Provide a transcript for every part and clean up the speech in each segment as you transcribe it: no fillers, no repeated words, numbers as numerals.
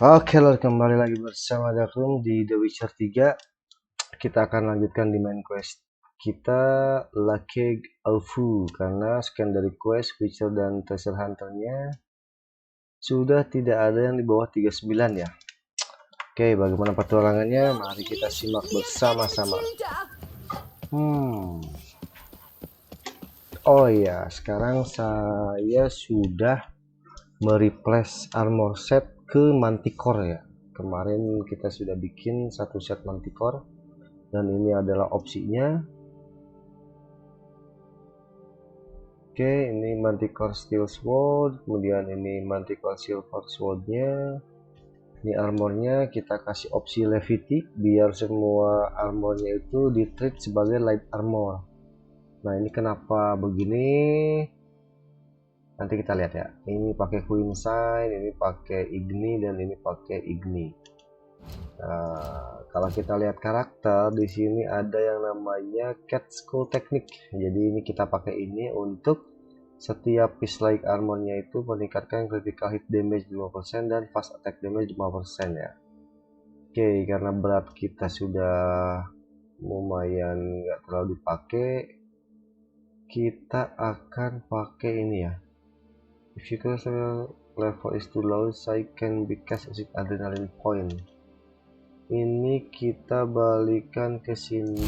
Oke, lor, kembali lagi bersama Darum di The Witcher 3. Kita akan lanjutkan di main quest kita Lake Alfu, karena scan dari quest Witcher dan Treasure Hunter-nya sudah tidak ada yang di bawah 39 ya. Oke, bagaimana petualangannya? Mari kita simak bersama-sama. Oh ya, sekarang saya sudah mereplace armor set ke manticore ya. Kemarin kita sudah bikin satu set manticore dan ini adalah opsinya. Oke, ini manticore steel sword, kemudian ini manticore silver swordnya. Ini armornya kita kasih opsi levity biar semua armornya itu di treat sebagai light armor. Nah, ini kenapa begini? Nanti kita lihat ya. Ini pakai Queen Sign, ini pakai Igni, dan ini pakai Igni. Nah, kalau kita lihat karakter di sini ada yang namanya Cat Skull Technique. Jadi ini kita pakai ini untuk setiap piece like armornya itu meningkatkan critical hit damage 5% dan fast attack damage 5% ya. Oke, karena berat kita sudah lumayan nggak terlalu dipakai, kita akan pakai ini ya. If your cholesterol level is too low, I can be cast as adrenaline point. Ini kita balikan ke sini.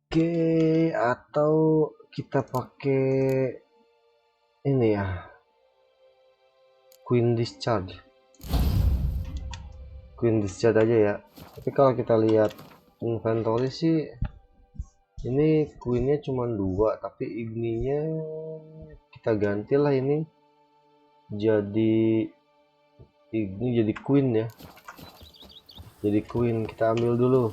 Oke, atau kita pakai ini ya, Queen Discharge aja ya. Tapi kalau kita lihat inventory sih ini queennya cuma 2, tapi igninya kita gantilah ini jadi igni jadi queen ya. Jadi queen kita ambil dulu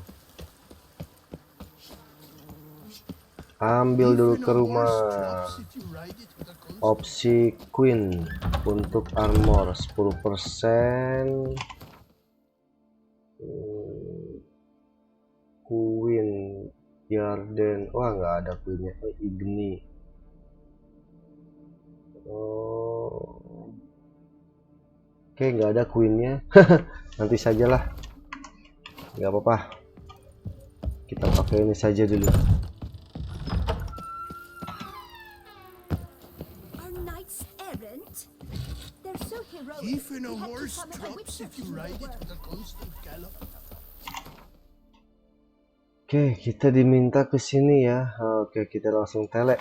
ke rumah. Opsi queen untuk armor 10%. Queen Garden, wah nggak ada queennya. Igni. Oke, nggak ada queennya. Nanti sajalah, nggak apa-apa, kita pakai ini saja dulu. Oke, kita diminta ke sini ya. Oke, kita langsung tele.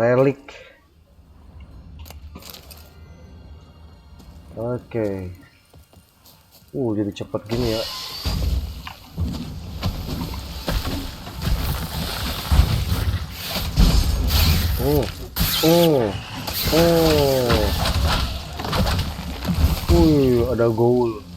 Relik. Oke. Jadi cepat gini ya. Ada goal.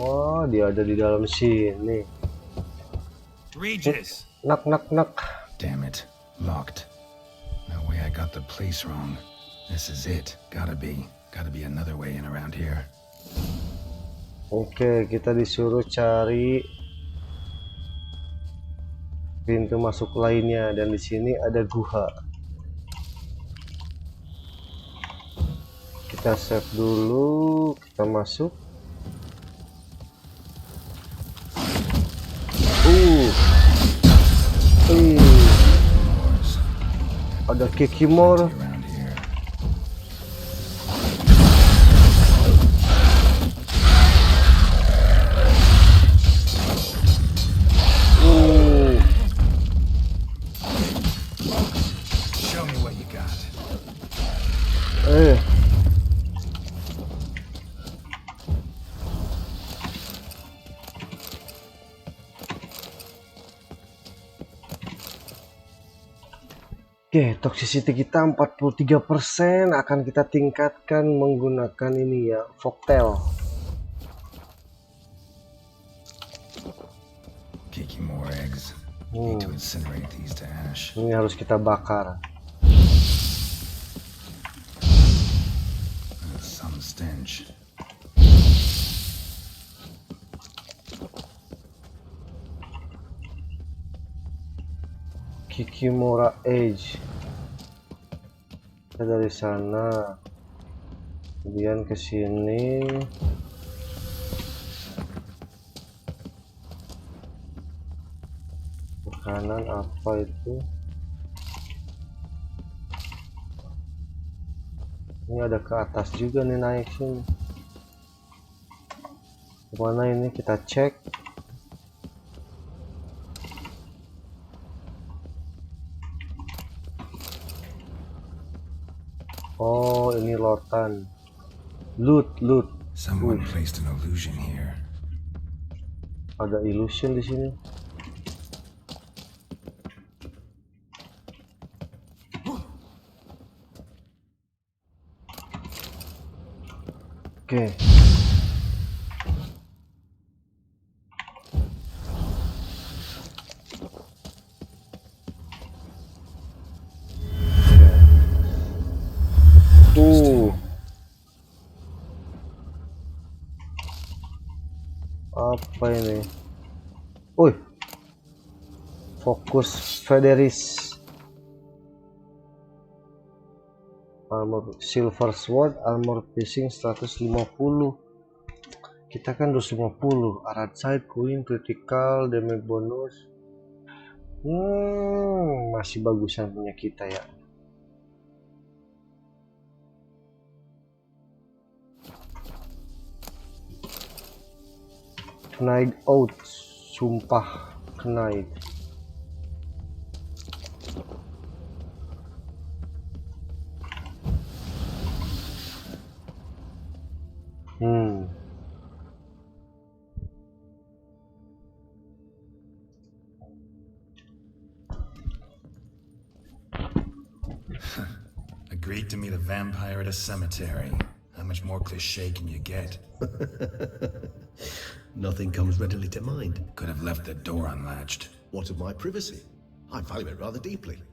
Oh, dia ada di dalam sini. Regis. Knock. Damn it, locked. No way, I got the place wrong. This is it. Gotta be another way in around here. Oke, kita disuruh cari pintu masuk lainnya, dan di sini ada gua. Kita save dulu, kita masuk. Ada Kikimor. Oke, toxicity kita 43%, akan kita tingkatkan menggunakan ini ya, folktale. Kicking more eggs. Need to incinerate these to ash. Ini harus kita bakar. Some stench. Kikimora Age. Kita dari sana. Kemudian ke sini. Ke kanan apa itu? Ini ada ke atas juga nih, naik sini. Kemana ini kita cek. Oh, ini lotan. Loot. Someone placed an illusion here. Ada illusion di sini. Oke. Apa ini? Woi. Fokus Federis. Armor Silver Sword, armor piercing 150. Kita kan 250. Arat side, queen, critical, damage bonus. Masih bagusan punya kita ya. Knight out, sumpah Knight. Agreed to meet a vampire at a cemetery. How much more cliché can you get? Nothing comes readily to mind. Could have left the door unlatched. What of my privacy? I value it rather deeply.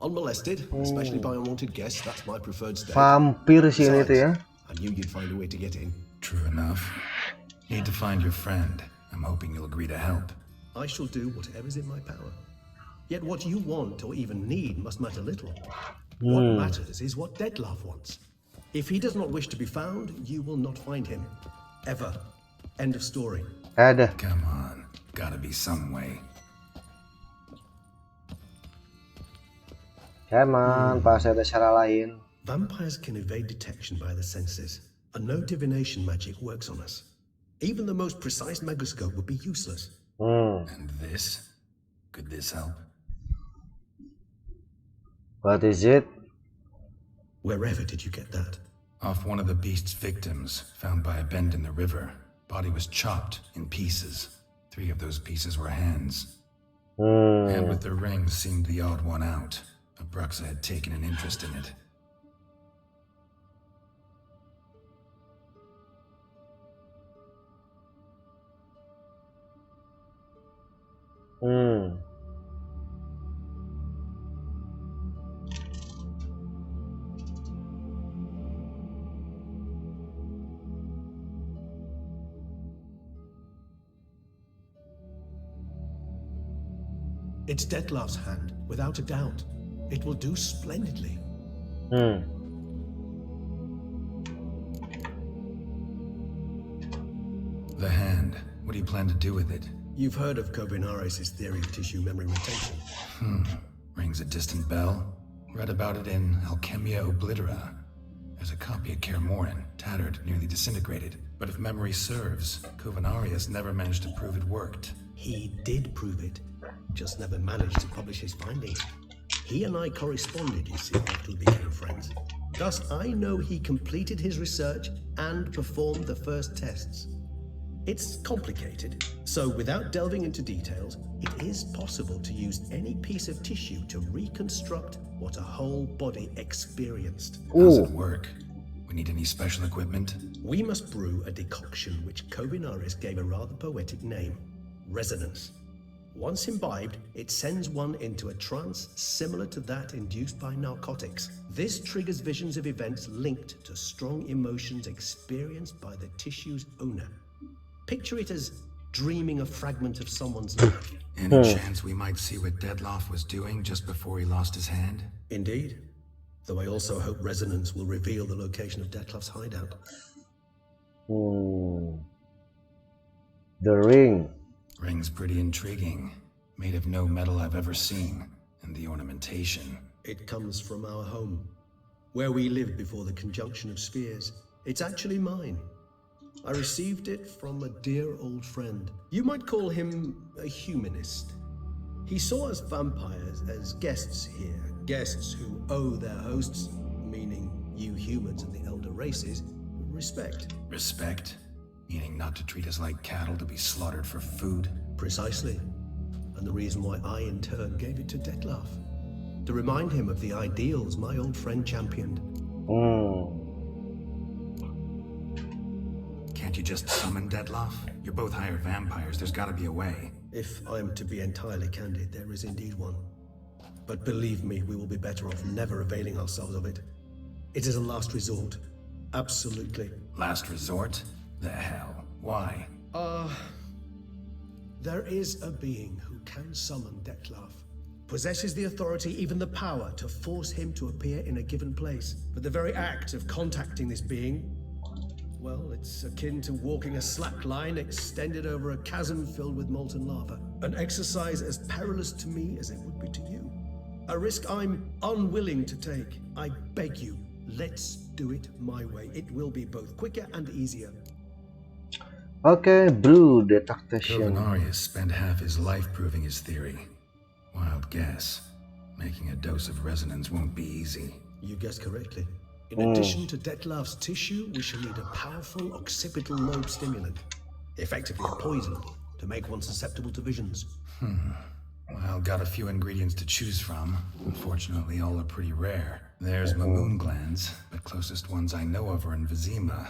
Unmolested, especially by unwanted guests, that's my preferred state. Vampir sini itu ya. I knew you'd find a way to get in. True enough. Need to find your friend. I'm hoping you'll agree to help. I shall do whatever is in my power. Yet what you want or even need must matter little. What matters is what Dettlaff wants. If he does not wish to be found, you will not find him. Ever. End of story. Ada. Come on. Gotta be some way. Come on, pasti ada cara lain. Vampires can evade detection by the senses, and no divination magic works on us. Even the most precise megascope would be useless. And this? Could this help? What is it? Wherever did you get that? Off one of the beast's victims, found by a bend in the river. Body was chopped in pieces. 3 of those pieces were hands. And with the ring seemed the odd one out. Abruxa had taken an interest in it. It's Dettlaff's hand, without a doubt. It will do splendidly. The hand. What do you plan to do with it? You've heard of Kobinares' theory of tissue memory retention. Rings a distant bell. Read about it in Alchemia Oblitera. There's a copy of Kermorin, tattered, nearly disintegrated. But if memory serves, Kobinares never managed to prove it worked. He did prove it, just never managed to publish his findings. He and I corresponded, you see, after we became friends. Thus, I know he completed his research and performed the first tests. It's complicated, so without delving into details, it is possible to use any piece of tissue to reconstruct what a whole body experienced. How's it work? We need any special equipment? We must brew a decoction which Kovinaris gave a rather poetic name, resonance. Once imbibed, it sends one into a trance similar to that induced by narcotics. This triggers visions of events linked to strong emotions experienced by the tissue's owner. Picture it as dreaming a fragment of someone's life. Any chance we might see what Dettlaff was doing just before he lost his hand? Indeed. Though I also hope resonance will reveal the location of Dettlaff's hideout. The ring. Ring's pretty intriguing. Made of no metal I've ever seen. And the ornamentation. It comes from our home, where we lived before the conjunction of spheres. It's actually mine. I received it from a dear old friend. You might call him a humanist. He saw us vampires as guests here, guests who owe their hosts, meaning you humans and the elder races, respect. Respect? Meaning not to treat us like cattle to be slaughtered for food? Precisely. And the reason why I in turn gave it to Dettlaff. To remind him of the ideals my old friend championed. Can't you just summon Dettlaff? You're both hired vampires, there's gotta be a way. If I'm to be entirely candid, there is indeed one. But believe me, we will be better off never availing ourselves of it. It is a last resort. Absolutely. Last resort? The hell? Why? There is a being who can summon Dettlaff. Possesses the authority, even the power, to force him to appear in a given place. But the very act of contacting this being, well, it's akin to walking a slack line extended over a chasm filled with molten lava. An exercise as perilous to me as it would be to you. A risk I'm unwilling to take. I beg you, let's do it my way. It will be both quicker and easier. Okay, brew detection. Kovinaris spent half his life proving his theory. Wild guess. Making a dose of resonance won't be easy. You guessed correctly. In addition to Dettlaff's tissue, we shall need a powerful occipital lobe stimulant. Effectively a poison, to make one susceptible to visions. Well, got a few ingredients to choose from. Unfortunately, all are pretty rare. There's mamoon glands, but closest ones I know of are in Vizima.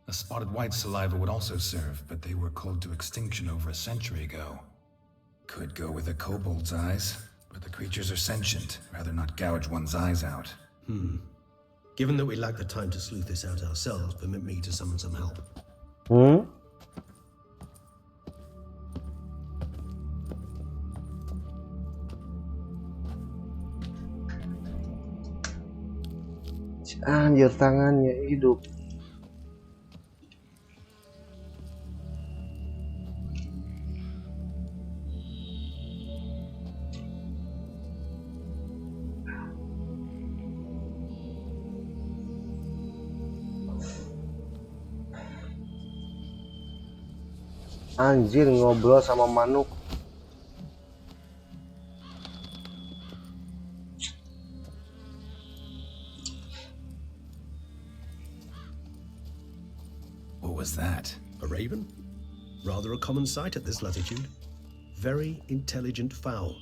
A spotted white saliva would also serve, but they were cold to extinction over a century ago. Could go with a kobold's eyes, but the creatures are sentient. Rather not gouge one's eyes out. Given that we lack the time to sleuth this out ourselves, permit me to summon some help. Anjir, tangannya hidup. Anjir, ngobrol sama manuk. What was that? A raven? Rather a common sight at this latitude. Very intelligent fowl.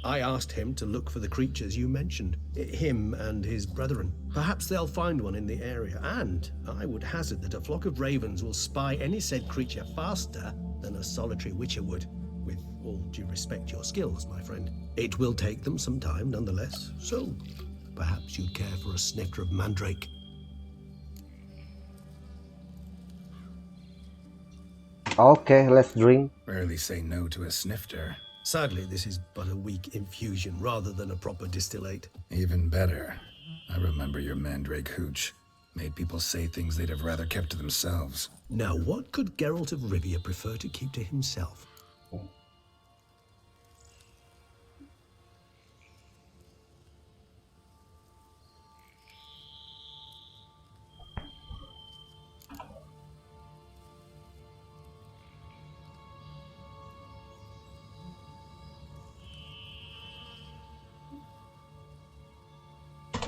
I asked him to look for the creatures you mentioned, him and his brethren. Perhaps they'll find one in the area, and I would hazard that a flock of ravens will spy any said creature faster than a solitary witcher would. With all due respect to your skills, my friend. It will take them some time nonetheless, so perhaps you'd care for a snifter of mandrake. Okay, let's drink. Rarely say no to a snifter. Sadly, this is but a weak infusion rather than a proper distillate. Even better. I remember your mandrake hooch. Made people say things they'd have rather kept to themselves. Now, what could Geralt of Rivia prefer to keep to himself?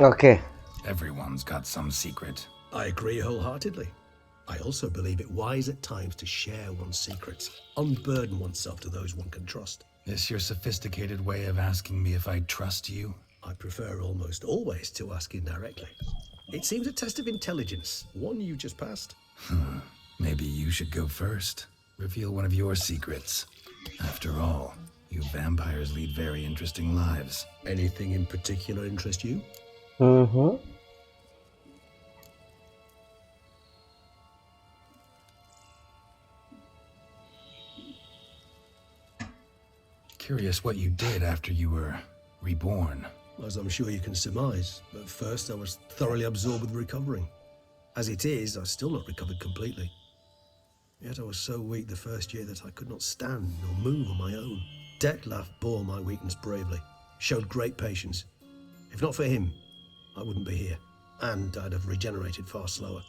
Okay. Everyone's got some secret. I agree wholeheartedly. I also believe it wise at times to share one's secrets, unburden oneself to those one can trust. This your sophisticated way of asking me if I trust you? I prefer almost always to ask indirectly. It seems a test of intelligence, one you just passed. Maybe you should go first. Reveal one of your secrets. After all, you vampires lead very interesting lives. Anything in particular interest you? Curious what you did after you were reborn. As I'm sure you can surmise, at first I was thoroughly absorbed with recovering. As it is, I've still not recovered completely. Yet I was so weak the first year that I could not stand or move on my own. Dettlaff bore my weakness bravely, showed great patience. If not for him, I wouldn't be here, and I'd have regenerated far slower.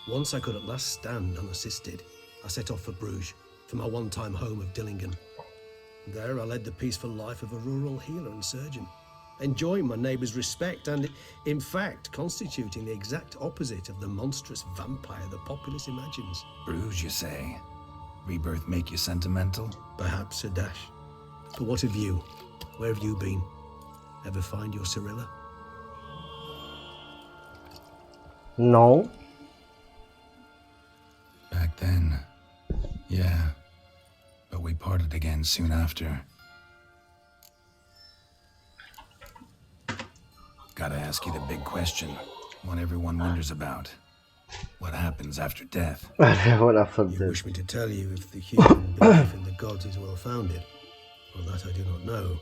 Once I could at last stand unassisted, I set off for Bruges, for my one-time home of Dillingen. There I led the peaceful life of a rural healer and surgeon, enjoying my neighbours' respect and, in fact, constituting the exact opposite of the monstrous vampire the populace imagines. Bruges, you say? Rebirth make you sentimental? Perhaps a dash. But what of you? Where have you been? Ever find your Cyrilla? No. Back then, yeah. But we parted again soon after. Gotta ask you the big question, one everyone wonders about. What happens after death? What after You this? wish me to tell you if the human belief in the gods is well founded? Well, that I do not know.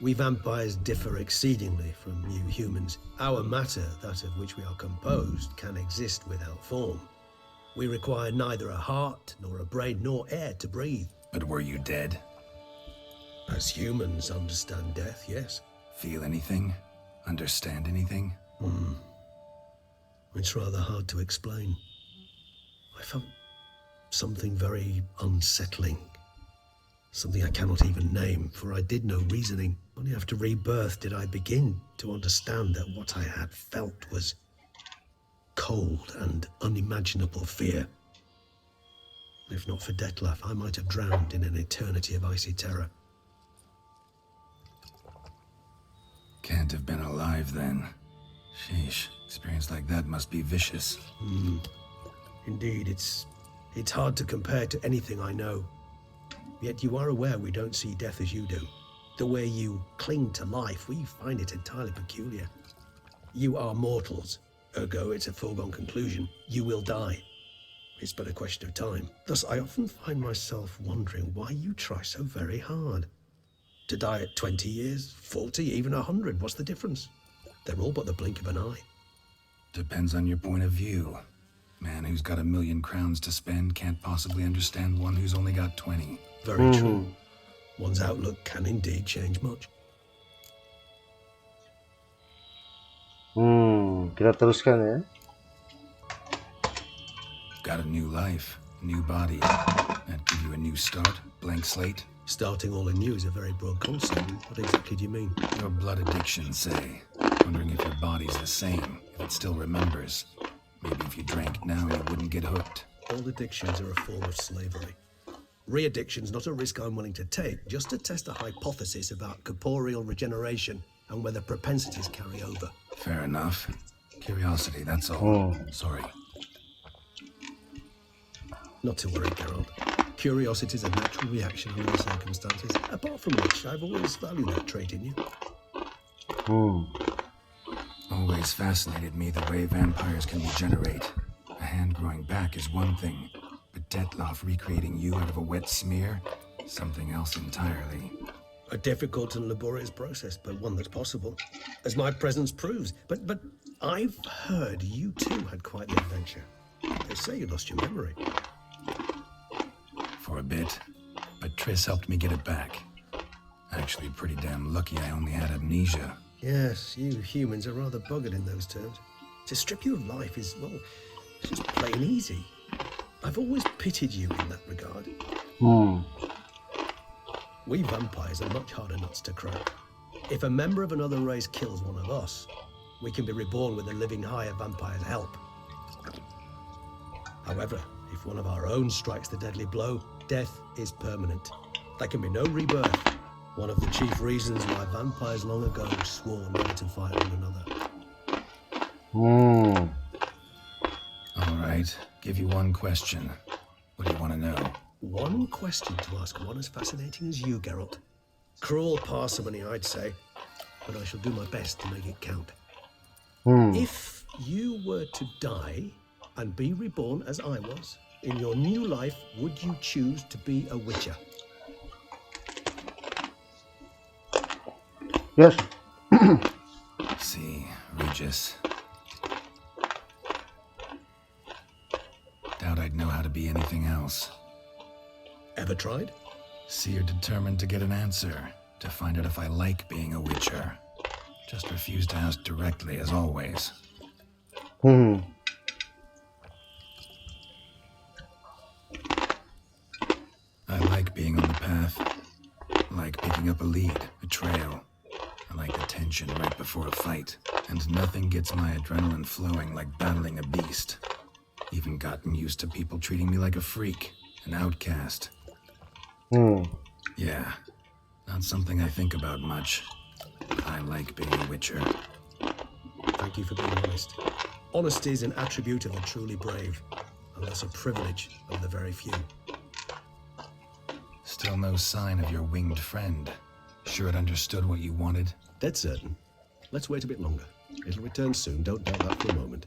We vampires differ exceedingly from you humans. Our matter, that of which we are composed, can exist without form. We require neither a heart, nor a brain, nor air to breathe. But were you dead? As humans understand death, yes. Feel anything? Understand anything? It's rather hard to explain. I felt something very unsettling. Something I cannot even name, for I did no reasoning. Only after rebirth did I begin to understand that what I had felt was cold and unimaginable fear. If not for Dettlaff, I might have drowned in an eternity of icy terror. Can't have been alive then. Sheesh, experience like that must be vicious. Indeed, it's hard to compare to anything I know. Yet you are aware we don't see death as you do. The way you cling to life, we find it entirely peculiar. You are mortals, ergo it's a foregone conclusion. You will die. It's but a question of time. Thus, I often find myself wondering why you try so very hard. To die at 20 years, 40, even 100, what's the difference? They're all but the blink of an eye. Depends on your point of view. Man who's got 1,000,000 crowns to spend can't possibly understand one who's only got 20. Very true. One's outlook can indeed change much. Kita teruskan ya. Got a new life, new body. That give you a new start, blank slate. Starting all anew is a very broad concept. What exactly do you mean? Your blood addiction, say. Wondering if your body's the same, if it still remembers. Maybe if you drank now, you wouldn't get hooked. All addictions are a form of slavery. Re-addiction's not a risk I'm willing to take, just to test a hypothesis about corporeal regeneration and whether propensities carry over. Fair enough. Curiosity, that's all. Sorry. Not to worry, Geralt. Curiosity is a natural reaction under the circumstances, apart from which I've always valued that trait in you. Always fascinated me the way vampires can regenerate. A hand growing back is one thing, but Dettlaff recreating you out of a wet smear, something else entirely. A difficult and laborious process, but one that's possible, as my presence proves. But I've heard you too had quite the adventure. They say you lost your memory. For a bit, but Triss helped me get it back. Actually, pretty damn lucky I only had amnesia. Yes, you humans are rather buggered in those terms. To strip you of life is, well, just plain easy. I've always pitied you in that regard. We vampires are much harder nuts to crack. If a member of another race kills one of us, we can be reborn with a living higher vampire's help. However, if one of our own strikes the deadly blow, death is permanent. There can be no rebirth. One of the chief reasons why vampires long ago swore never to fight one another. All right, give you one question. What do you want to know? One question to ask one as fascinating as you, Geralt. Cruel parsimony, I'd say, but I shall do my best to make it count. If you were to die and be reborn as I was, in your new life, would you choose to be a witcher? Yes. See, Regis. Doubt I'd know how to be anything else. Ever tried? See, you're determined to get an answer, to find out if I like being a witcher. Just refuse to ask directly, as always. I like being on the path. I like picking up a lead, a trail. I like the tension right before a fight. And nothing gets my adrenaline flowing like battling a beast. Even gotten used to people treating me like a freak, an outcast. Yeah, not something I think about much. But I like being a witcher. Thank you for being honest. Honesty is an attribute of the truly brave, and thus a privilege of the very few. Still no sign of your winged friend. Sure it understood what you wanted? Dead certain. Let's wait a bit longer. It'll return soon, don't doubt that for a moment.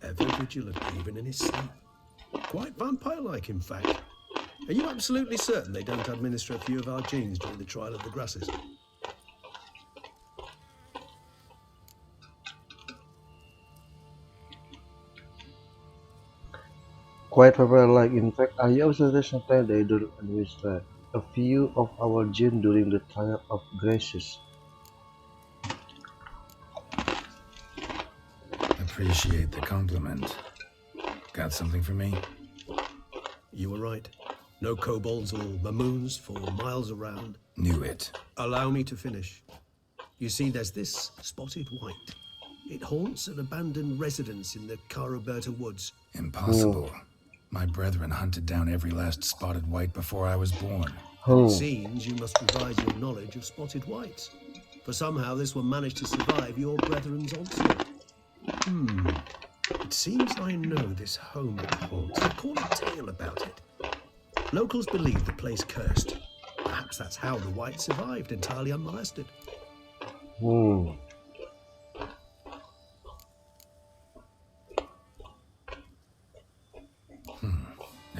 Ever vigilant, even in his sleep. Quite vampire-like, in fact. Are you absolutely certain they don't administer a few of our genes during the trial of the grasses? Quite vampire-like. In fact, are you absolutely certain they don't administer a few of our genes during the trial of grasses? Appreciate the compliment. Got something for me? You were right. No kobolds or mamoons for miles around. Knew it. Allow me to finish. You see, there's this spotted white. It haunts an abandoned residence in the Roberta woods. Impossible. My brethren hunted down every last spotted white before I was born. It seems you must revise your knowledge of spotted whites. For somehow this one managed to survive your brethren's onslaught. It seems I know this home it haunts. I call a tale about it. Locals believe the place cursed. Perhaps that's how the white survived entirely unmolested. Know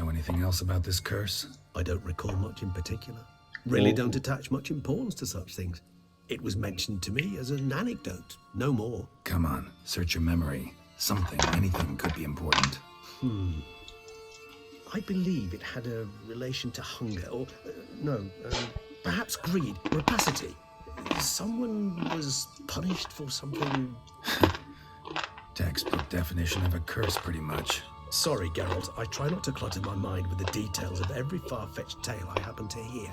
anything else about this curse? I don't recall much in particular. Really don't attach much importance to such things. It was mentioned to me as an anecdote, no more. Come on, search your memory. Something, anything could be important. I believe it had a relation to hunger, or perhaps greed, rapacity. Someone was punished for something. Textbook definition of a curse, pretty much. Sorry, Geralt, I try not to clutter my mind with the details of every far-fetched tale I happen to hear.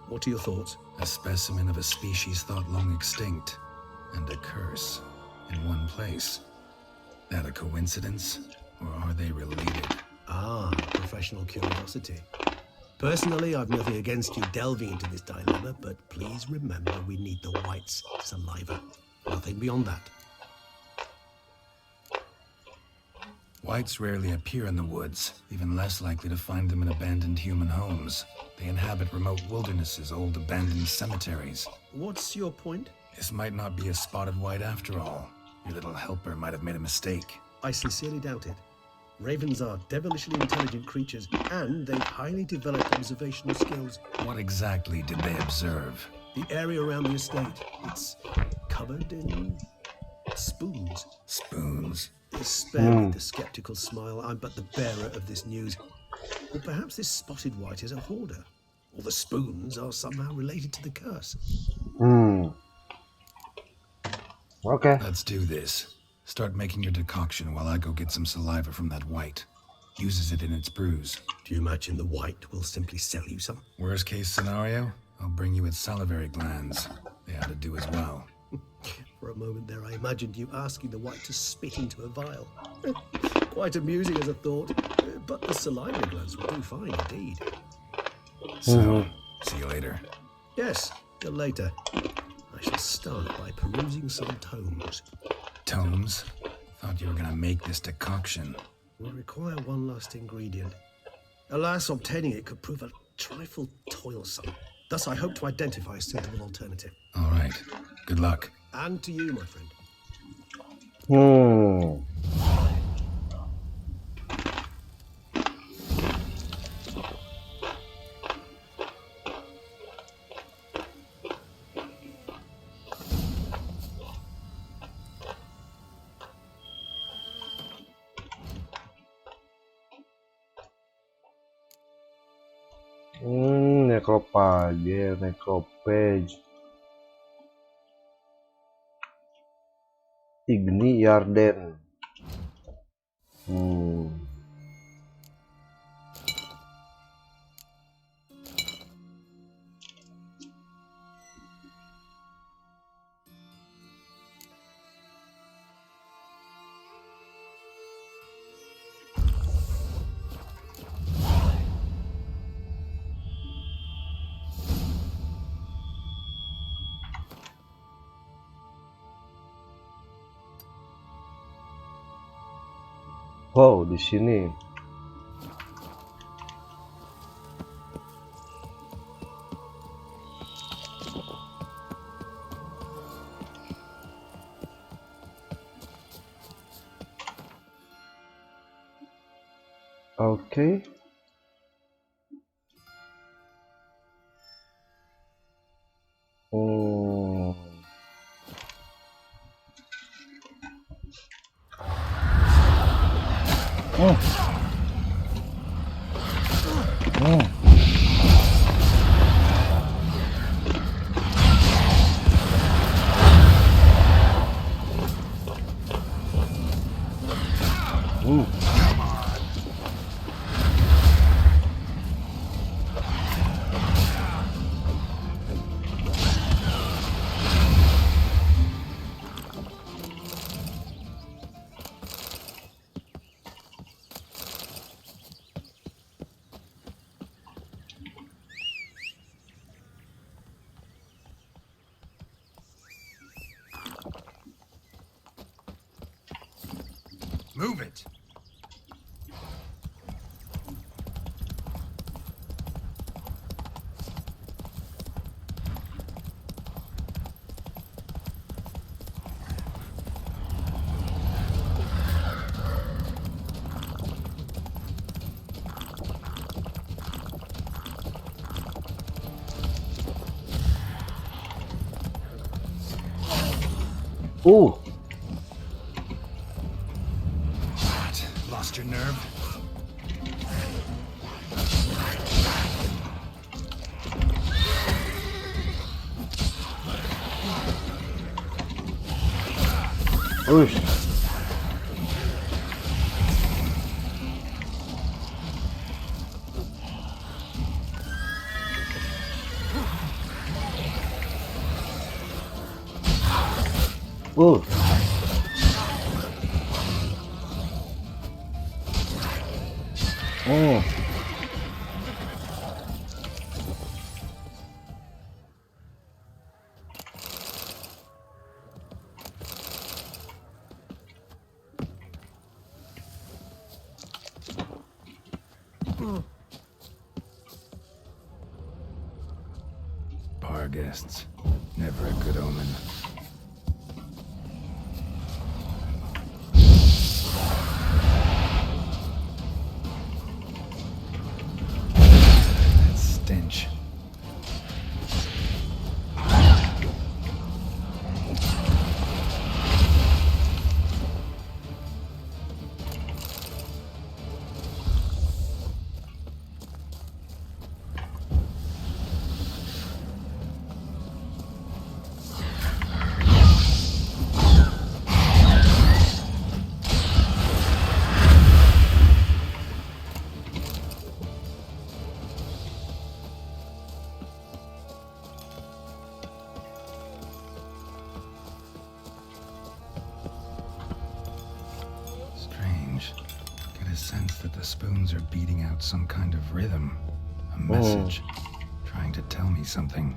What are your thoughts? A specimen of a species thought long extinct, and a curse in one place. That a coincidence, or are they related? Professional curiosity. Personally, I've nothing against you delving into this dilemma, but please remember we need the white's saliva. Nothing beyond that. Whites rarely appear in the woods, even less likely to find them in abandoned human homes. They inhabit remote wildernesses, old abandoned cemeteries. What's your point? This might not be a spotted white after all. Your little helper might have made a mistake. I sincerely doubt it. Ravens are devilishly intelligent creatures, and they've highly developed observational skills. What exactly did they observe? The area around the estate, it's covered in spoons. Spoons? Spare me the skeptical smile. I'm but the bearer of this news. Or perhaps this spotted white is a hoarder. Or the spoons are somehow related to the curse. Okay. Let's do this. Start making your decoction while I go get some saliva from that white. Uses it in its brews. Do you imagine the white will simply sell you some? Worst case scenario, I'll bring you its salivary glands. They ought to do as well. For a moment there, I imagined you asking the white to spit into a vial. Quite amusing as a thought, but the saliva glands will do fine indeed. So, see you later. Yes, till later. I shall start by perusing some tomes. Tomes? Thought you were gonna make this decoction. Will require one last ingredient. Alas, obtaining it could prove a trifle toilsome. Thus, I hope to identify a suitable alternative. All right. Good luck. And to you, my friend. Necropage. Igni Yarden. Wow, di sini. Oke. Move it! What? Lost your nerve? Ush. Oh. Oh. Bar guests. Never a good omen. That stench. sense that the spoons are beating out some kind of rhythm, a message, trying to tell me something.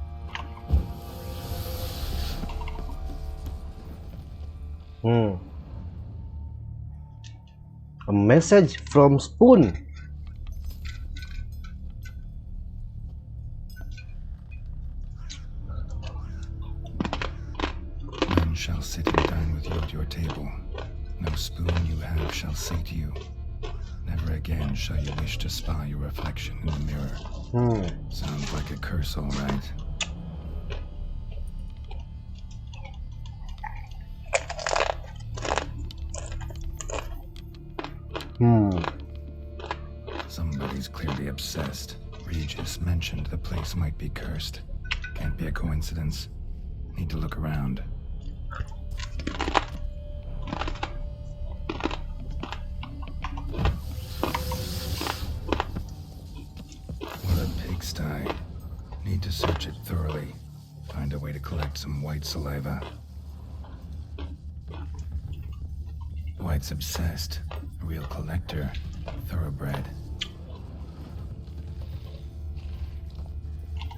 A message from spoon. None shall sit and dine with you at your table. No spoon you have shall say to you, never again shall you wish to spy your reflection in the mirror. Sounds like a curse, all right. Somebody's clearly obsessed. Regis mentioned the place might be cursed. Can't be a coincidence. Need to look around. What a pigsty. Need to search it thoroughly. Find a way to collect some white saliva. White's obsessed. A real collector. Thoroughbred.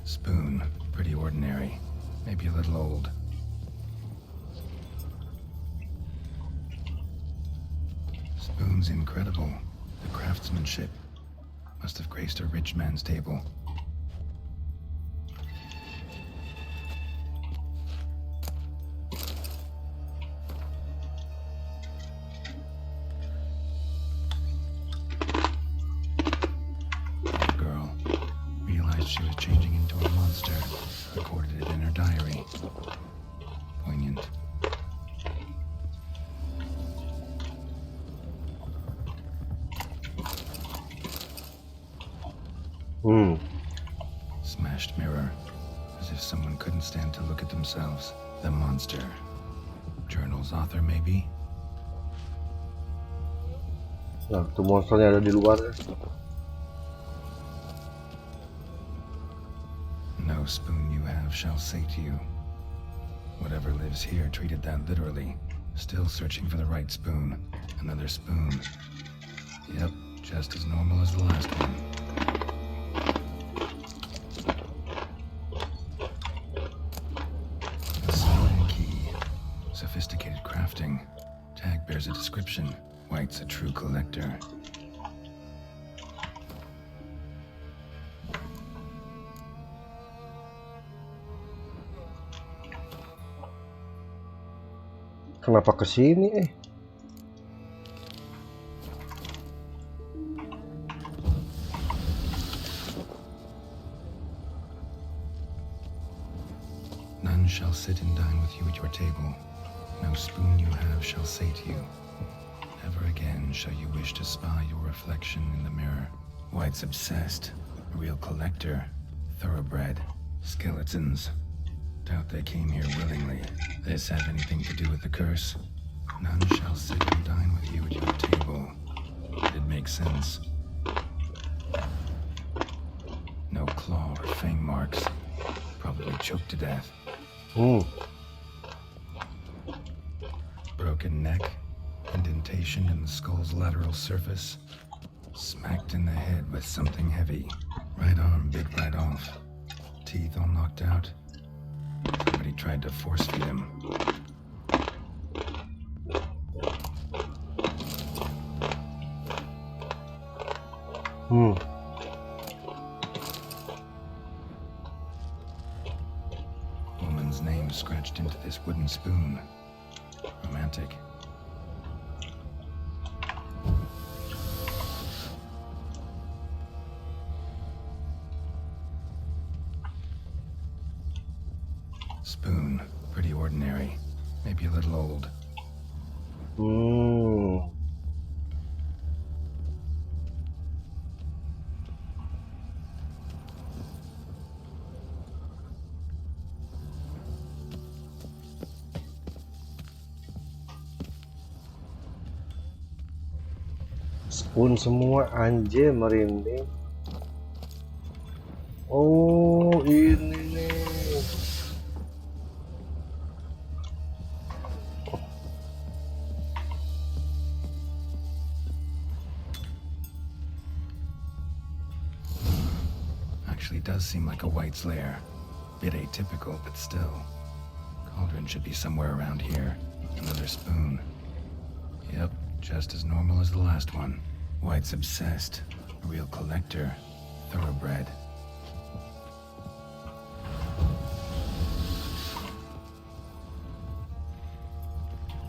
Spoon. Pretty ordinary. Maybe a little old. Spoon's incredible. The craftsmanship. Must have graced a rich man's table. The girl realized she was changing into a monster. Recorded it in her diary. Poignant. Smashed mirror. As if someone couldn't stand to look at themselves. The monster. Journal's author, maybe? Nah, tuh monsternya ada di luar. No spoon you have shall say to you. Whatever lives here treated that literally. Still searching for the right spoon. Another spoon. Yep, just as normal as the last one. A sliding key. Sophisticated crafting. Tag bears a description. White's a true collector. Kenapa kesini? None shall sit and dine with you at your table. No spoon you have shall say to you, never again shall you wish to spy your reflection in the mirror. White's obsessed. A real collector. Thoroughbred. Skeletons. Doubt they came here willingly. This have anything to do with the curse? None shall sit and dine with you at your table. It makes sense. No claw or fang marks. Probably choked to death. Broken neck. Indentation in the skull's lateral surface. Smacked in the head with something heavy. Right arm bit right off. Teeth all knocked out. Somebody tried to force feed him. Woman's name scratched into this wooden spoon. Romantic. Spoon. Pretty ordinary. Maybe a little old. Spoon semua, anjir, merinding. Oh, ini nih. actually does seem like a white's lair. Bit atypical, but still. Cauldron should be somewhere around here. Another spoon. Yep, just as normal as the last one. White's obsessed. A real collector. Thoroughbred.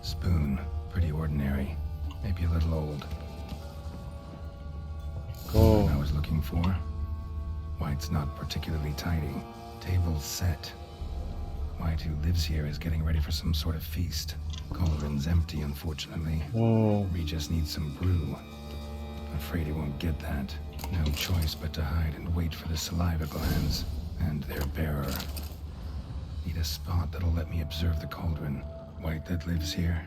Spoon. Pretty ordinary. Maybe a little old. Cauldron I was looking for. White's not particularly tidy. Table's set. White, who lives here, is getting ready for some sort of feast. Cauldron's empty, unfortunately. Regis needs some brew. Afraid he won't get that. No choice but to hide and wait for the saliva glands and their bearer. Need a spot that'll let me observe the cauldron. White that lives here,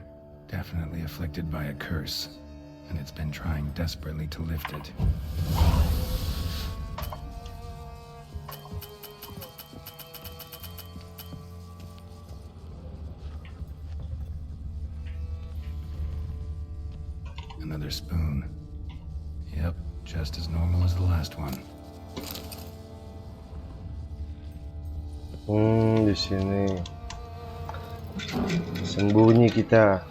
definitely afflicted by a curse, and it's been trying desperately to lift it. Another spoon. Yep, just as normal as the last one. Di sini. Sembunyi kita.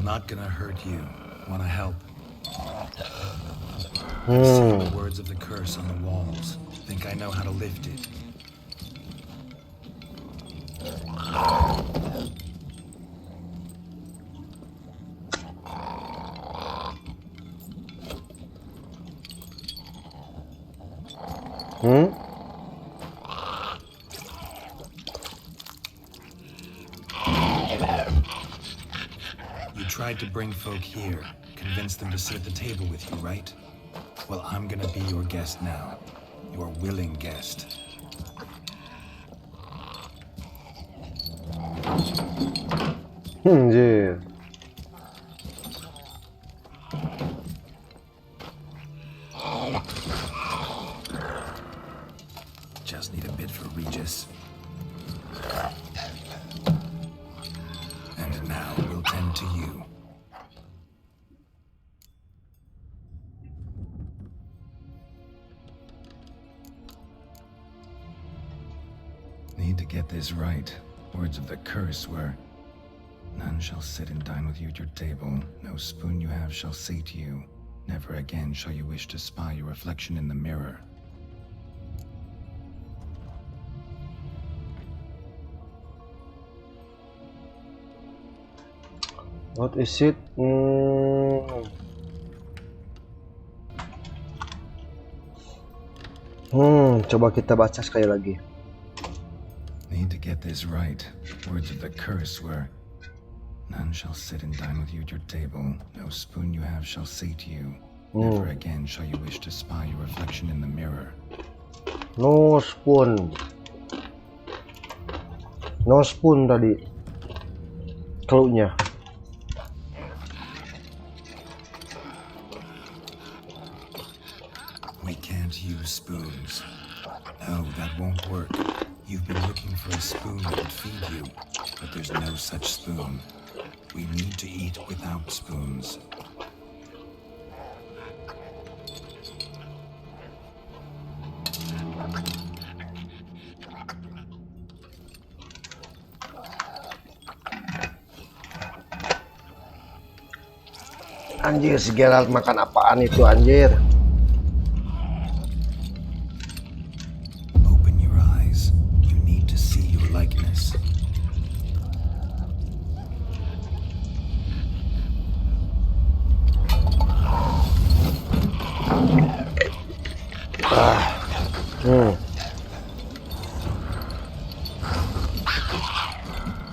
Not gonna hurt you. Wanna help? I've seen the words of the curse on the walls. Think I know how to lift it. Tried to bring folk here, convince them to sit at the table with you, right? Well, I'm gonna be your guest now. Your willing guest. Yeah. Just need a bit for Regis. And now we'll tend to you. Need to get this right. Words of the curse were, none shall sit and dine with you at your table. No spoon you have shall sate you. Never again shall you wish to spy your reflection in the mirror. What is it? Coba kita baca sekali lagi. Need to get this right. Words of the curse were, none shall sit and dine with you at your table. No spoon you have shall sate you. Never again shall you wish to spy your reflection in the mirror. No spoon. No spoon tadi. Cluenya. We can't use spoons. No, that won't work. You've been looking for a spoon that would feed you. but there's no such spoon. We need to eat without spoons. Anjir, si Geralt makan apaan itu anjir? Open your eyes. You need to see your likeness.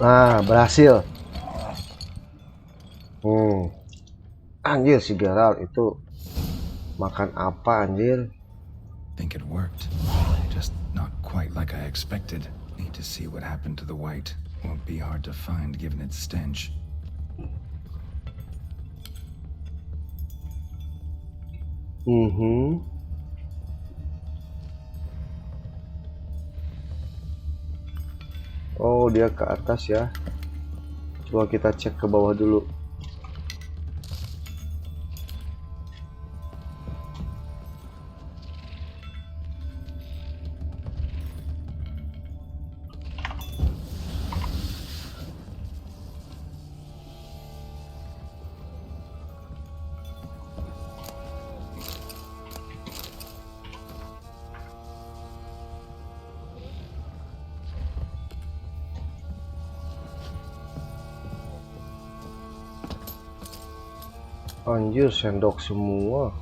Nah, berhasil. Anjir, si Geralt itu makan apa anjir? Think it worked. Just not quite like I expected. Need to see what happened to the white. Won't be hard to find given its stench. Oh, dia ke atas ya. Coba kita cek ke bawah dulu. Anjir, sendok semua.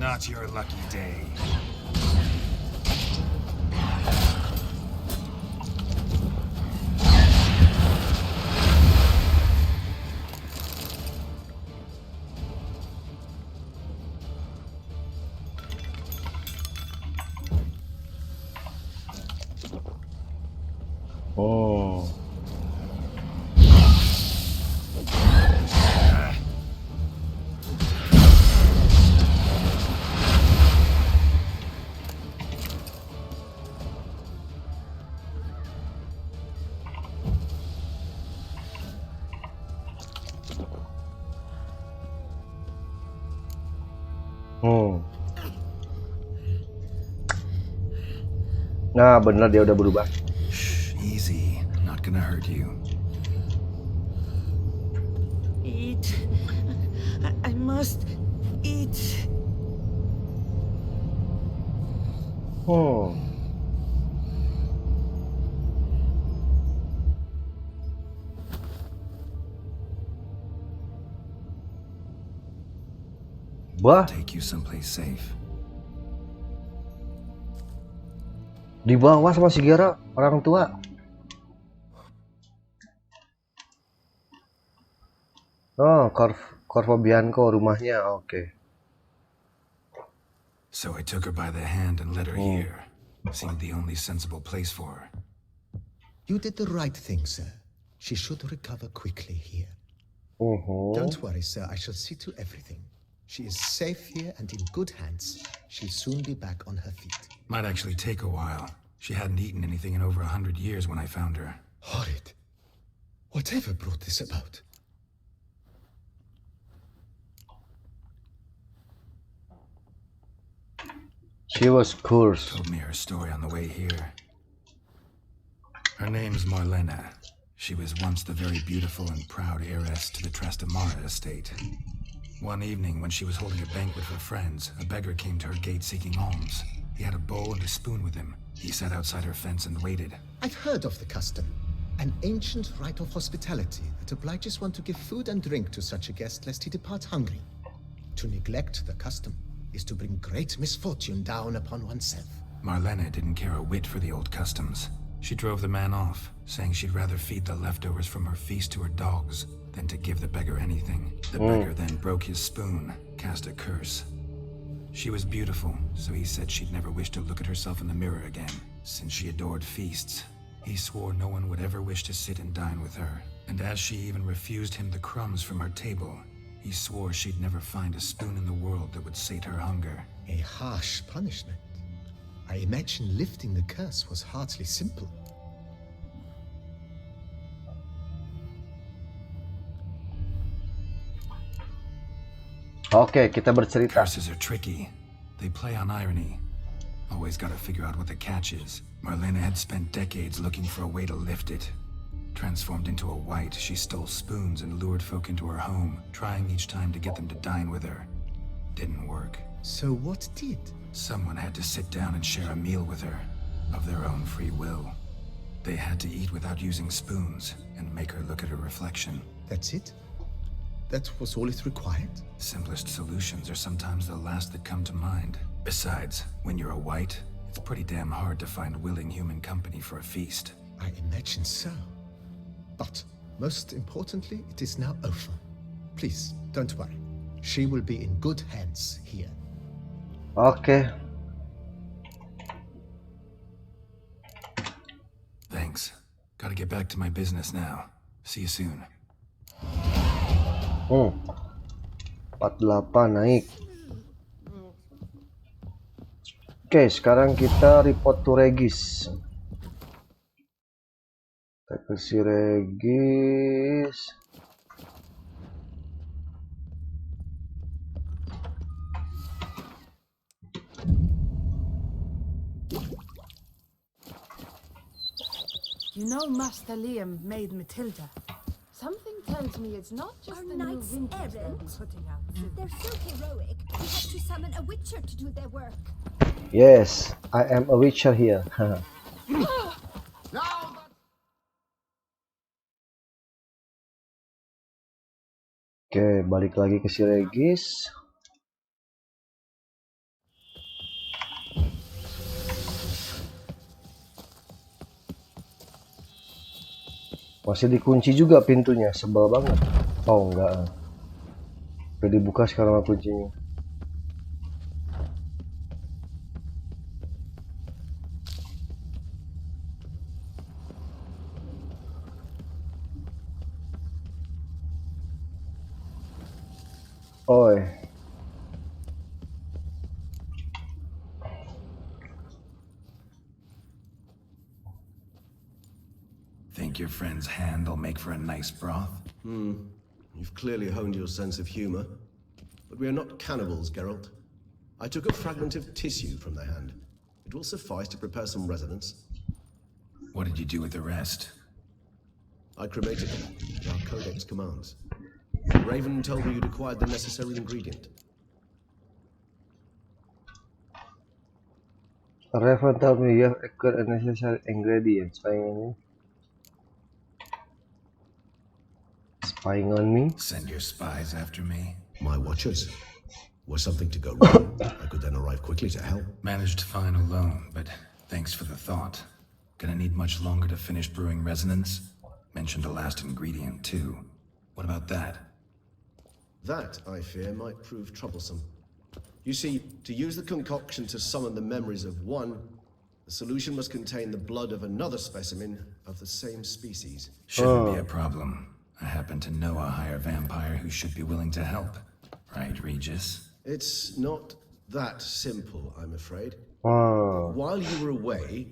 Not your lucky day. Nah, bener dia udah berubah. Shh, easy. Not gonna hurt you. Eat. I must eat. Bah, Take you someplace safe. di bawah sama si Geralt, orang tua. Oh, Corvo Bianco rumahnya, oke. So I took her by the hand and led her here. Seemed the only sensible place for her. You did the right thing, sir. She should recover quickly here. Don't worry, sir. I shall see to everything. She is safe here and in good hands. She'll soon be back on her feet. Might actually take a while. She hadn't eaten anything in over 100 years when I found her. Horrid. Whatever brought this about? She was cursed. Told me her story on the way here. Her name's Marlena. She was once the very beautiful and proud heiress to the Trastamara estate. One evening, when she was holding a banquet for friends, a beggar came to her gate seeking alms. He had a bowl and a spoon with him. He sat outside her fence and waited. I've heard of the custom. An ancient rite of hospitality that obliges one to give food and drink to such a guest lest he depart hungry. To neglect the custom is to bring great misfortune down upon oneself. Marlena didn't care a whit for the old customs. She drove the man off, saying she'd rather feed the leftovers from her feast to her dogs than to give the beggar anything. The beggar then broke his spoon, cast a curse. She was beautiful, so he said she'd never wish to look at herself in the mirror again. Since she adored feasts, he swore no one would ever wish to sit and dine with her. And as she even refused him the crumbs from her table, he swore she'd never find a spoon in the world that would sate her hunger. A harsh punishment. I imagine lifting the curse was hardly simple. Oke, kita bercerita. Curses are tricky. They play on irony. Always gotta figure out what the catch is. Marlena had spent decades looking for a way to lift it. Transformed into a wight, she stole spoons and lured folk into her home, trying each time to get them to dine with her. Didn't work. So what did? Someone had to sit down and share a meal with her, of their own free will. They had to eat without using spoons, and make her look at her reflection. That's it? That was all it required? Simplest solutions are sometimes the last that come to mind. Besides, when you're a wight, it's pretty damn hard to find willing human company for a feast. I imagine so. But, most importantly, it is now over. Please, don't worry. She will be in good hands here. Oke. Thanks. Gotta get back to my business now. See you soon. 48 naik. Oke, sekarang kita report to Regis. Kita ke si Regis. You know Master Liam made Matilda. Something tells me it's not just Our the new knights vintage they'll be errant? putting out. They're so heroic, we had to summon a witcher to do their work. Yes, I am a witcher here. Oke, balik lagi ke si Regis. Masih dikunci juga pintunya, sebel banget. Oh enggak. Udah dibuka sekarang kuncinya. Oi. Think your friend's hand will make for a nice broth? You've clearly honed your sense of humor. But we are not cannibals, Geralt. I took a fragment of tissue from the hand. It will suffice to prepare some resonance. What did you do with the rest? I cremated them. Our codex commands. Raven told me you'd acquired the necessary ingredient. Raven told me you have acquired a necessary ingredient. Spying on me? Send your spies after me? My watchers. Were something to go wrong, I could then arrive quickly to help. Managed fine alone, but thanks for the thought. Gonna need much longer to finish brewing resonance? Mentioned a last ingredient, too. What about that? That, I fear, might prove troublesome. You see, to use the concoction to summon the memories of one, the solution must contain the blood of another specimen of the same species. Shouldn't be a problem. I happen to know a higher vampire who should be willing to help. Right, Regis? It's not that simple, I'm afraid. Oh. While you were away,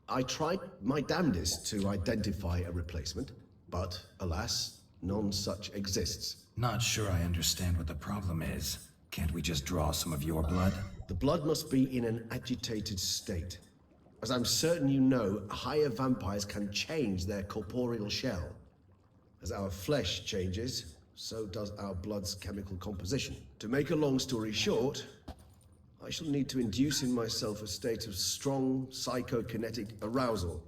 I tried my damnedest to identify a replacement, but alas, none such exists. Not sure I understand what the problem is. Can't we just draw some of your blood? The blood must be in an agitated state. As I'm certain you know, higher vampires can change their corporeal shell. As our flesh changes, so does our blood's chemical composition. To make a long story short, I shall need to induce in myself a state of strong psychokinetic arousal.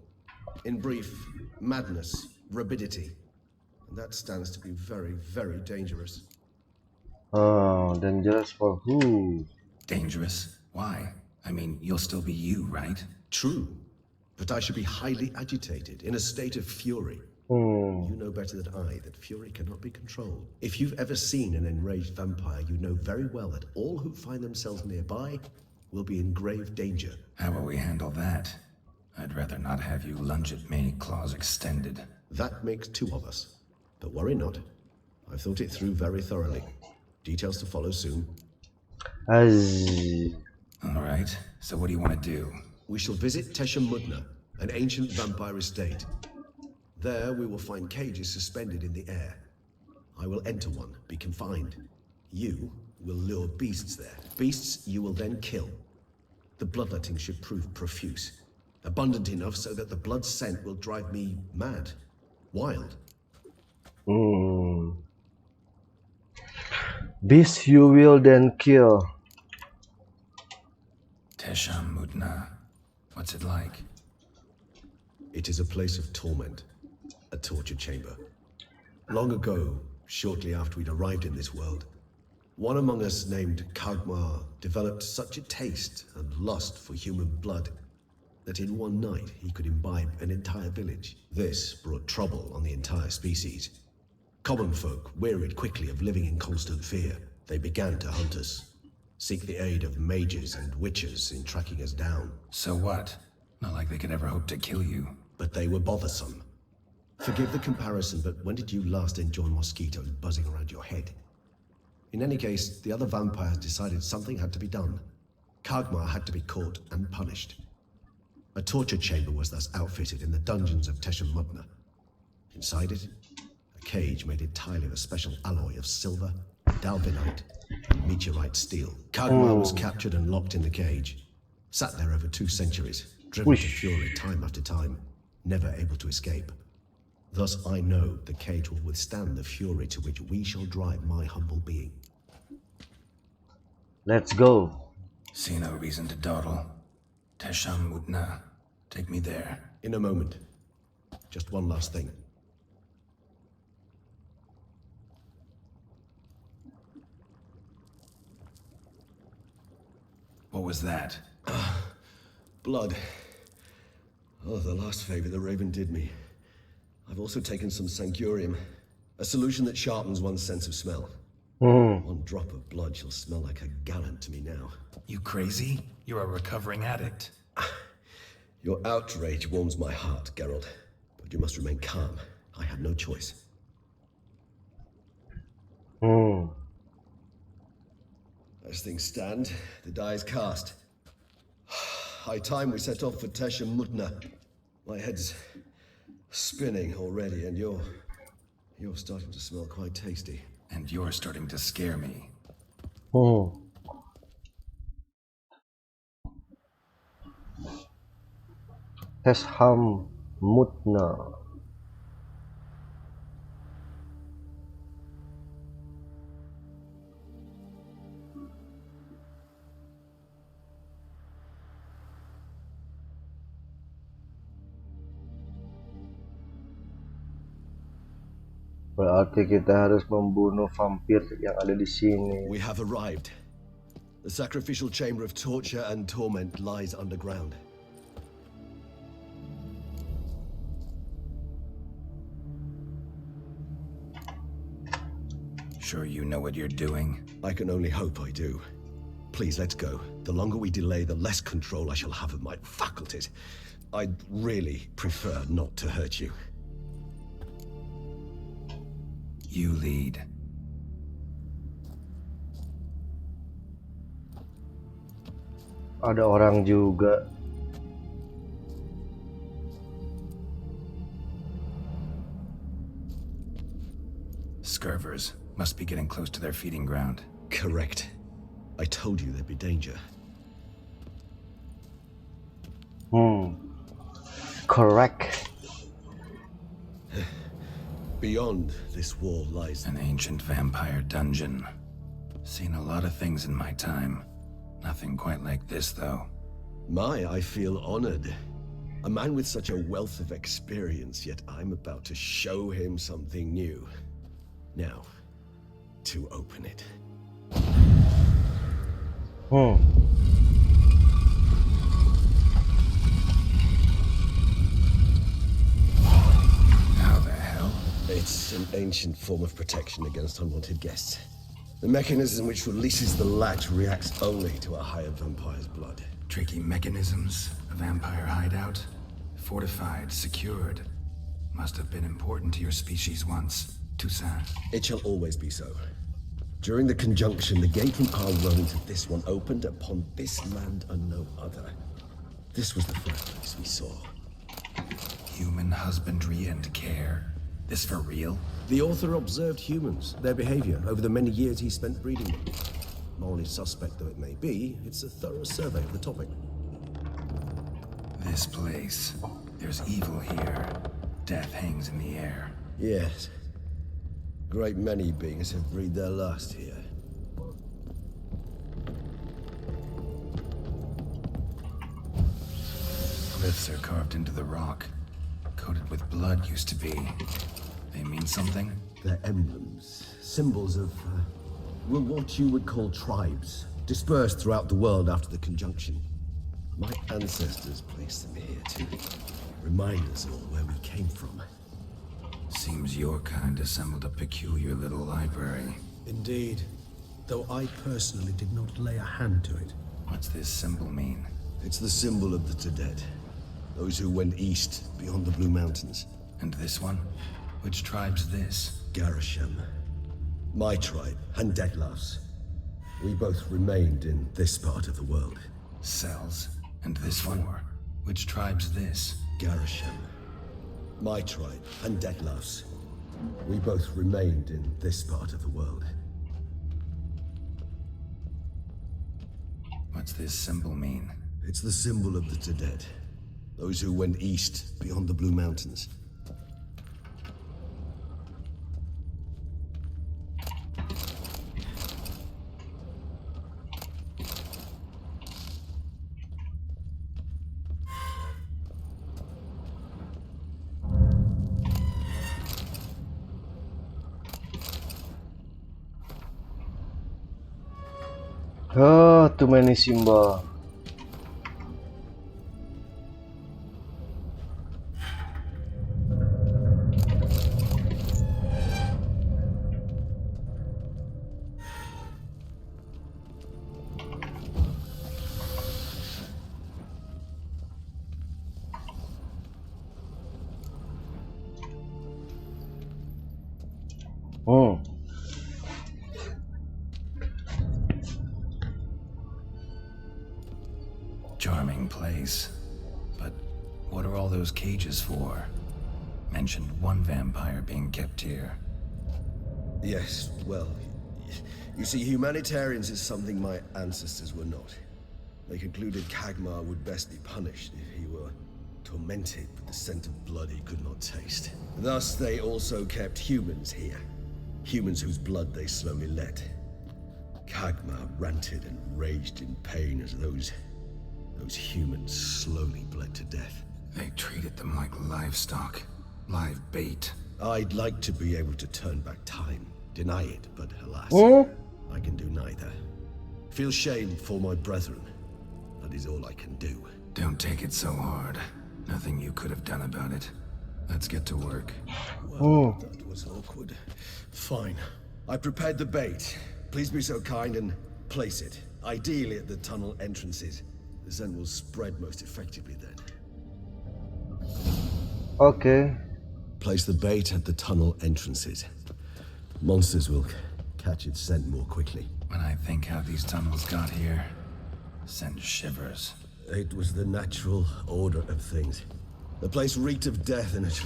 In brief, madness, rabidity. And that stands to be very, very dangerous. Oh, dangerous for who? Dangerous? Why? I mean, you'll still be you, right? True, but I should be highly agitated, in a state of fury. You know better than I that fury cannot be controlled. If you've ever seen an enraged vampire, you know very well that all who find themselves nearby will be in grave danger. How will we handle that? I'd rather not have you lunge at me, claws extended. That makes two of us. But worry not. I've thought it through very thoroughly. Details to follow soon. All right, so what do you want to do? We shall visit Teşemmudna, an ancient vampire estate. There we will find cages suspended in the air. I will enter one, be confined. You will lure beasts there. Beasts you will then kill. The bloodletting should prove profuse. Abundant enough so that the blood scent will drive me mad. Wild. Beast you will then kill. Teşemmudna. What's it like? It is a place of torment. A torture chamber. Long ago, shortly after we'd arrived in this world, one among us named Kagmar developed such a taste and lust for human blood that in one night he could imbibe an entire village. This brought trouble on the entire species. Common folk wearied quickly of living in constant fear. They began to hunt us, seek the aid of mages and witches in tracking us down. So what? Not like they could ever hope to kill you. But they were bothersome. Forgive the comparison, but when did you last enjoy mosquitoes buzzing around your head? In any case, the other vampires decided something had to be done. Kagmar had to be caught and punished. A torture chamber was thus outfitted in the dungeons of Teşemmudna. Inside it, a cage made entirely of a special alloy of silver, dalvinite, and meteorite steel. Kagmar was captured and locked in the cage. Sat there over 2 centuries, driven to fury time after time, never able to escape. Thus I know the cage will withstand the fury to which we shall drive my humble being. Let's go. See no reason to dawdle. Teşemmudna. Take me there. In a moment. Just one last thing. What was that? Blood. Oh, the last favor the Raven did me. I've also taken some Sancurium, a solution that sharpens one's sense of smell. One drop of blood shall smell like a gallon to me now. You crazy? You're a recovering addict. Your outrage warms my heart, Geralt. But you must remain calm. I had no choice. As things stand, the die is cast. High time we set off for Teşemmudna. My head's spinning already, and you're starting to smell quite tasty. And you're starting to scare me. Teşemmudna. Berarti kita harus membunuh vampir yang ada di sini. We have arrived. The sacrificial chamber of torture and torment lies underground. Sure you know what you're doing? I can only hope I do. Please, let's go. The longer we delay, the less control I shall have of my faculties. I'd really prefer not to hurt you. You lead. Ada orang juga. Scurvers must be getting close to their feeding ground. Correct. I told you there'd be danger. Correct. Beyond this wall lies An ancient vampire dungeon. Seen a lot of things in my time. Nothing quite like this, though. I feel honored. A man with such a wealth of experience, yet I'm about to show him something new. Now, to open it. How the hell? It's an ancient form of protection against unwanted guests. The mechanism which releases the latch reacts only to a higher vampire's blood. Tricky mechanisms, a vampire hideout. Fortified, secured. Must have been important to your species once. Toussaint. It shall always be so. During the conjunction, the gate from our road to this one opened upon this land and no other. This was the first place we saw. Human husbandry and care. This for real? The author observed humans, their behavior, over the many years he spent breeding them. Morally suspect though it may be, it's a thorough survey of the topic. This place. There's evil here. Death hangs in the air. Yes. Great many beings have breathed their last here. Glyphs are carved into the rock. Coated with blood used to be. They mean something? They're emblems, symbols of, well, what you would call tribes, dispersed throughout the world after the conjunction. My ancestors placed them here to remind us all where we came from. Seems your kind assembled a peculiar little library. Indeed, though I personally did not lay a hand to it. What's this symbol mean? It's the symbol of the Tedet, those who went east beyond the Blue Mountains. And this one? Which tribe's this? Garasham. My tribe, and Dettlaff's. We both remained in this part of the world. Cells. And this one? Which tribe's this? Garasham. My tribe, and Dettlaff's. We both remained in this part of the world. What's this symbol mean? It's the symbol of the Tedet, those who went east beyond the Blue Mountains. Oh, too many symbol. Charming place. But what are all those cages for? Mentioned one vampire being kept here. Yes, well, you see, humanitarians is something my ancestors were not. They concluded Kagmar would best be punished if he were tormented with the scent of blood he could not taste. Thus, they also kept humans here. Humans whose blood they slowly let. Kagmar ranted and raged in pain as those humans slowly bled to death. They treated them like livestock. Live bait. I'd like to be able to turn back time, deny it, but alas, I can do neither. Feel shame for my brethren. That is all I can do. Don't take it so hard. Nothing you could have done about it. Let's get to work. Well, that was awkward. Fine. I prepared the bait. Please be so kind and place it. Ideally at the tunnel entrances. The scent will spread most effectively then. Okay. Place the bait at the tunnel entrances. Monsters will catch its scent more quickly. When I think how these tunnels got here, send shivers. It was the natural order of things. The place reeked of death and it...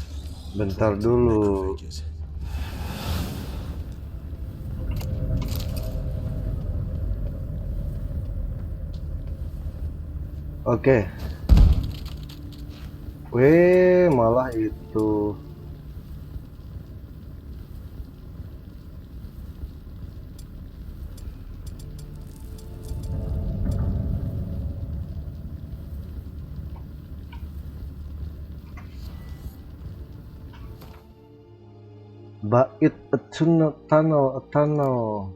Bentar dulu. Necrophages. Oke. Weh, malah itu. Bait, a tunnel.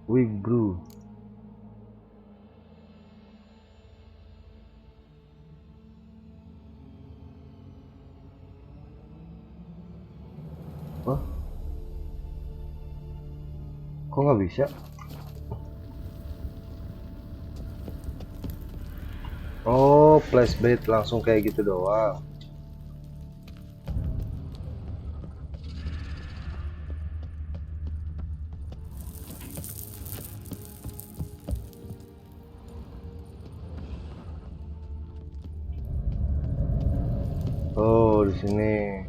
Wig brew. Hah? Kok nggak bisa? Oh, flashbait langsung kayak gitu doang. Oh, di sini.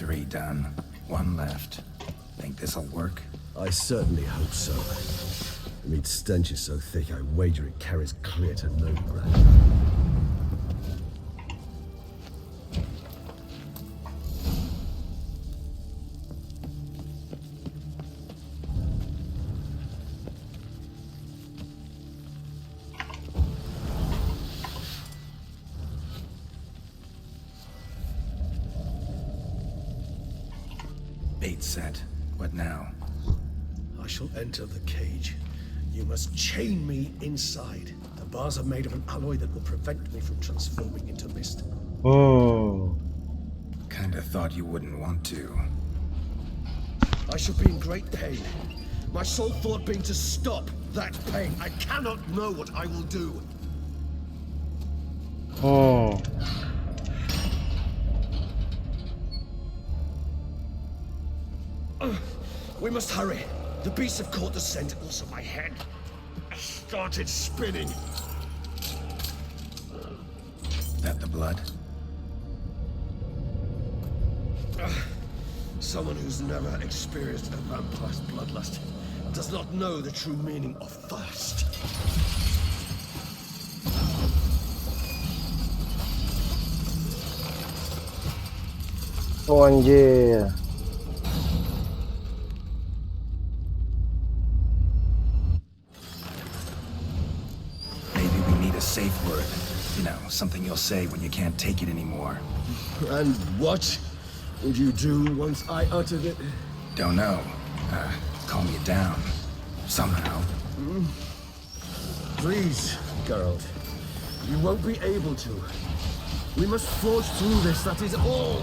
Three done. One left. Think this'll work? I certainly hope so. The meat stench is so thick, I wager it carries clear to Nilfgaard. Bait set. What now? I shall enter the cage. You must chain me inside. The bars are made of an alloy that will prevent me from transforming into mist. Hmm. Kinda thought you wouldn't want to. I shall be in great pain. My sole thought being to stop that pain. I cannot know what I will do. Oh. We must hurry. The beasts have caught the scent, also my head. I started spinning. That the blood? Someone who's never experienced a vampire's bloodlust does not know the true meaning of thirst. Oh, anjir. Maybe we need a safe word. You know, something you'll say when you can't take it anymore. And what would you do once I uttered it? Don't know. Calm you down. Somehow. Please, Geralt. You won't be able to. We must forge through this, that is all.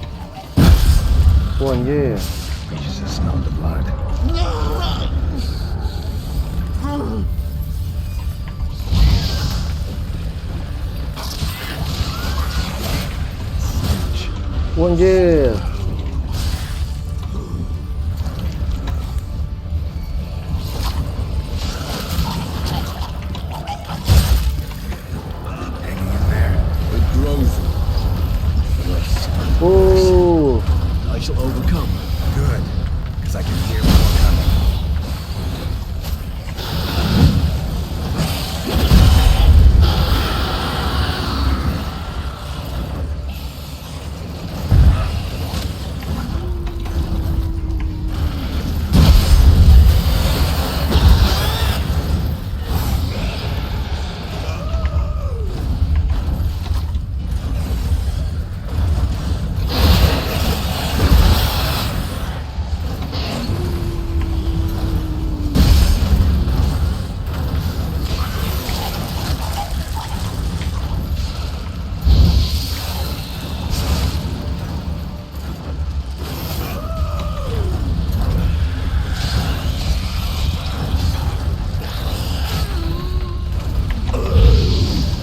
Oh, anjir. Jesus, smell the blood. Oh, anjir. Hanging in there. It grows. Oh. I shall overcome. Good. Because I can hear more coming.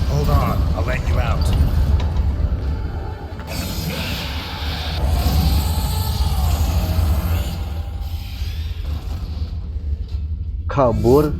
Hold on, I'll let you out. Kabur.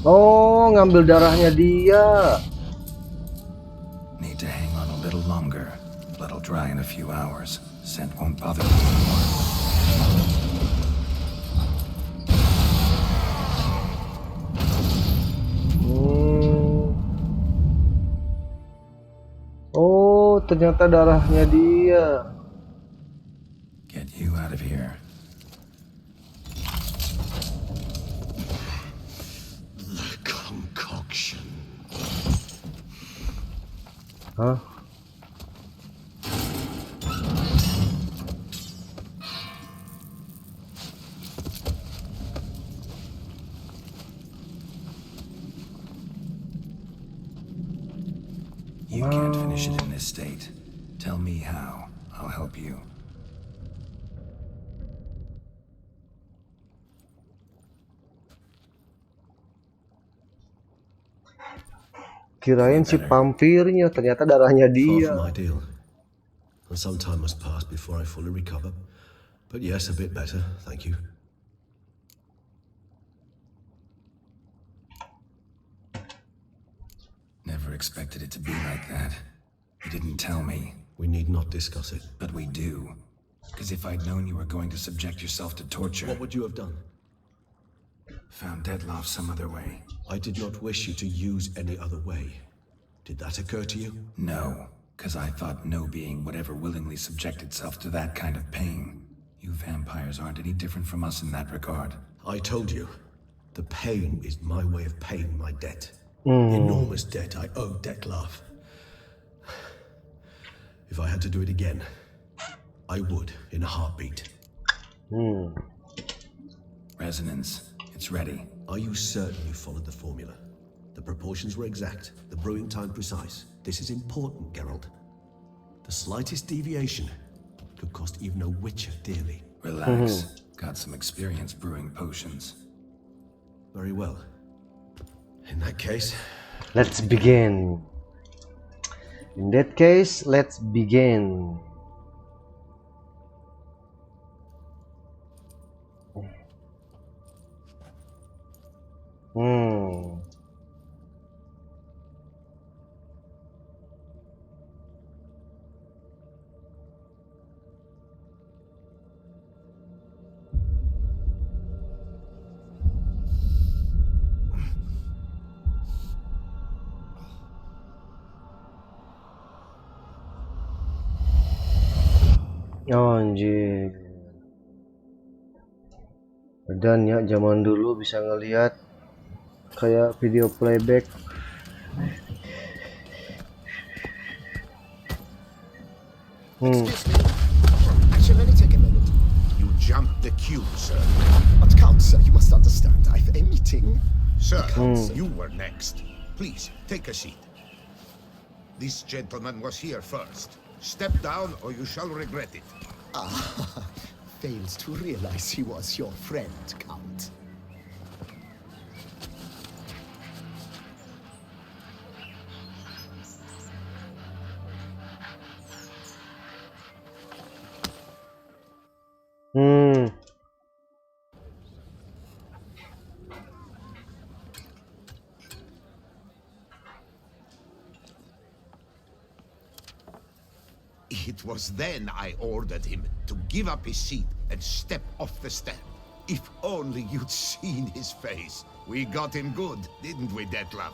Oh, ngambil darahnya dia. Need to hang on a little longer. Blood'll dry in a few hours. Scent won't bother me anymore. Oh, ternyata darahnya dia. Get you out of here. The concoction. Hah? You can't finish it in this state. Tell me how. I'll help you. Kirain si vampirnya, ternyata darahnya Far dia. from ideal. And some time must pass before I fully recover. But yes, a bit better, thank you. Never expected it to be like that. You didn't tell me. We need not discuss it. But we do. Because if I'd known you were going to subject yourself to torture, What would you have done? found Dettlaff some other way. I did not wish you to use any other way. Did that occur to you? No, because I thought no being would ever willingly subject itself to that kind of pain. You vampires aren't any different from us in that regard. I told you, the pain is my way of paying my debt. Enormous debt I owe Dettlaff. If I had to do it again, I would in a heartbeat. Resonance. It's ready. Are you certain you followed the formula? The proportions were exact, the brewing time precise. This is important, Geralt. The slightest deviation could cost even a witcher dearly. Relax. Got some experience brewing potions. Very well. In that case, Let's begin. In that case, let's begin. Oh, anjir. Dan ya zaman dulu bisa ngelihat kayak video playback. Excuse me. I shall only take a moment. You jumped the queue, sir. But Count, sir, you must understand. I've a meeting. Sir, you were next. Please, take a seat. This gentleman was here first. Step down or you shall regret it. Fails to realize he was your friend, Count. It was then I ordered him to give up his seat and step off the stand. If only you'd seen his face. We got him good, didn't we, Dettlaff?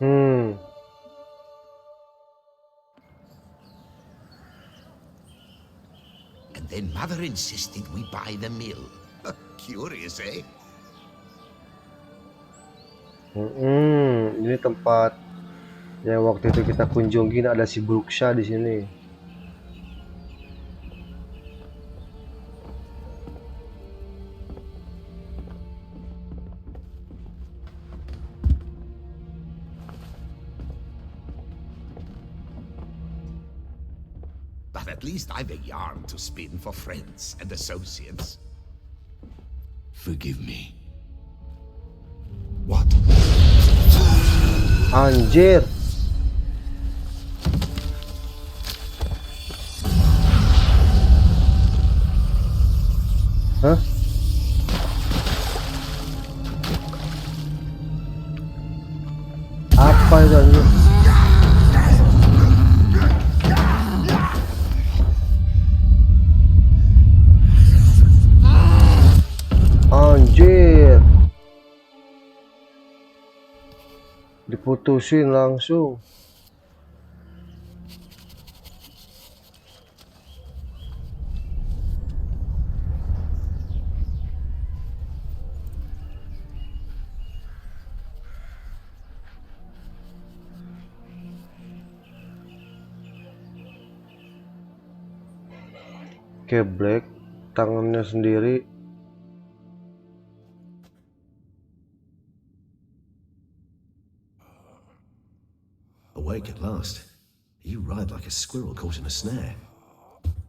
And then Mother insisted we buy the mill. Curious, eh? Ini tempat yang waktu itu kita kunjungin, ada si Bruksha di sini. But at least I've a yarn to spin for friends and associates. Forgive me. What? Anjir. Hah? Apa itu anjir? Anjir. Diputusin langsung. Black tangannya sendiri. Awake at last. You ride like a squirrel caught in a snare.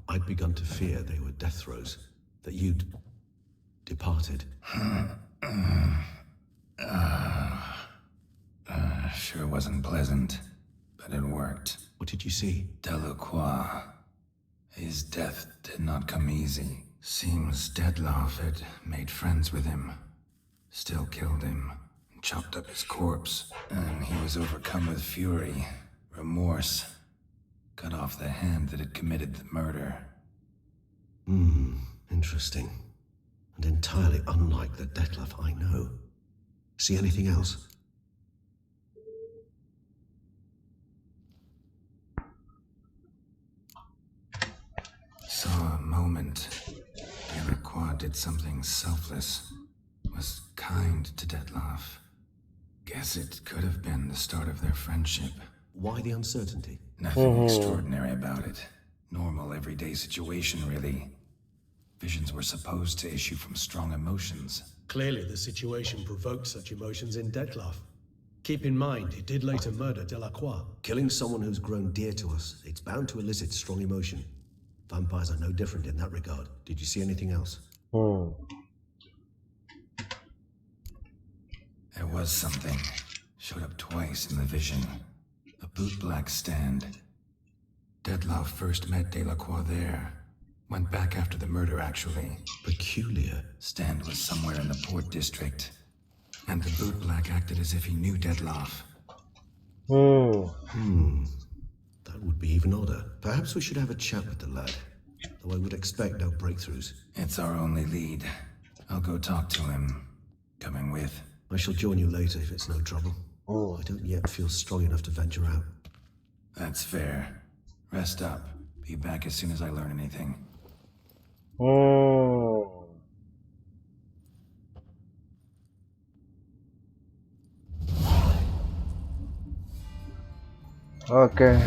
I'd begun to fear they were death throes, that you'd departed. Sure wasn't pleasant, but it worked. What did you see? Delacroix. His death did not come easy. Seems Dettlaff had made friends with him. Still killed him, chopped up his corpse, and he was overcome with fury, remorse. Cut off the hand that had committed the murder. Interesting. And entirely unlike the Dettlaff I know. See anything else? Saw a moment. Delacroix did something selfless. Was kind to Dettlaff. Guess it could have been the start of their friendship. Why the uncertainty? Nothing extraordinary about it. Normal, everyday situation, really. Visions were supposed to issue from strong emotions. Clearly the situation provoked such emotions in Dettlaff. Keep in mind, he did later murder Delacroix. Killing someone who's grown dear to us, it's bound to elicit strong emotion. Vampires are no different in that regard. Did you see anything else? There was something. Showed up twice in the vision. A bootblack stand. Dettlaff first met Delacroix there. Went back after the murder, actually. Peculiar. Stand was somewhere in the port district. And the bootblack acted as if he knew Dettlaff. That would be even odder. Perhaps we should have a chat with the lad. Though I would expect no breakthroughs. It's our only lead. I'll go talk to him. Coming with. I shall join you later if it's no trouble. I don't yet feel strong enough to venture out. That's fair. Rest up. Be back as soon as I learn anything. Oke.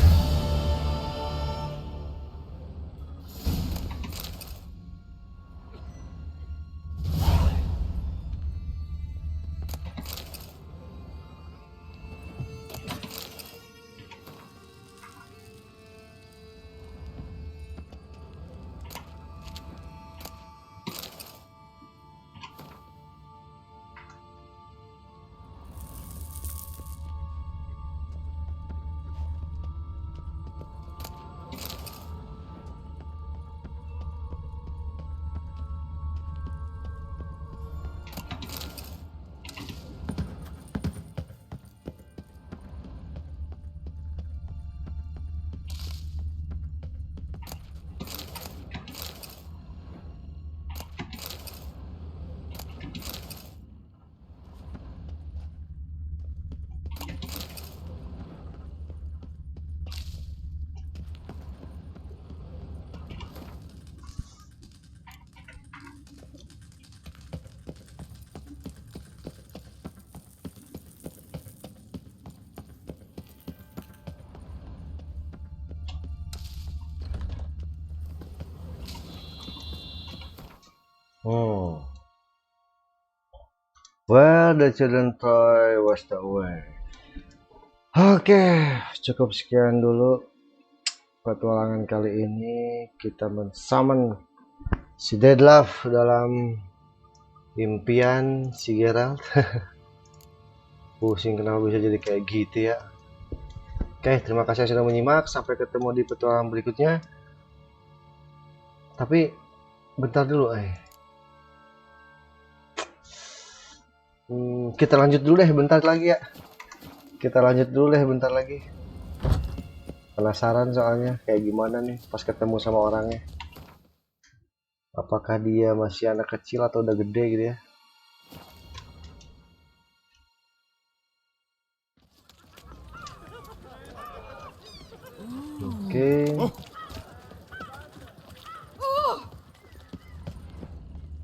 Well, the children toy was the way. Oke, cukup sekian dulu petualangan kali ini. Kita men-summon si Dettlaff dalam impian si Geralt. Pusing kenapa bisa jadi kayak gitu ya. Oke, terima kasih sudah menyimak. Sampai ketemu di petualangan berikutnya. Tapi bentar dulu, kita lanjut dulu deh bentar lagi ya. Kita lanjut dulu deh bentar lagi. Penasaran soalnya kayak gimana nih pas ketemu sama orangnya. Apakah dia masih anak kecil atau udah gede gitu ya? Oke.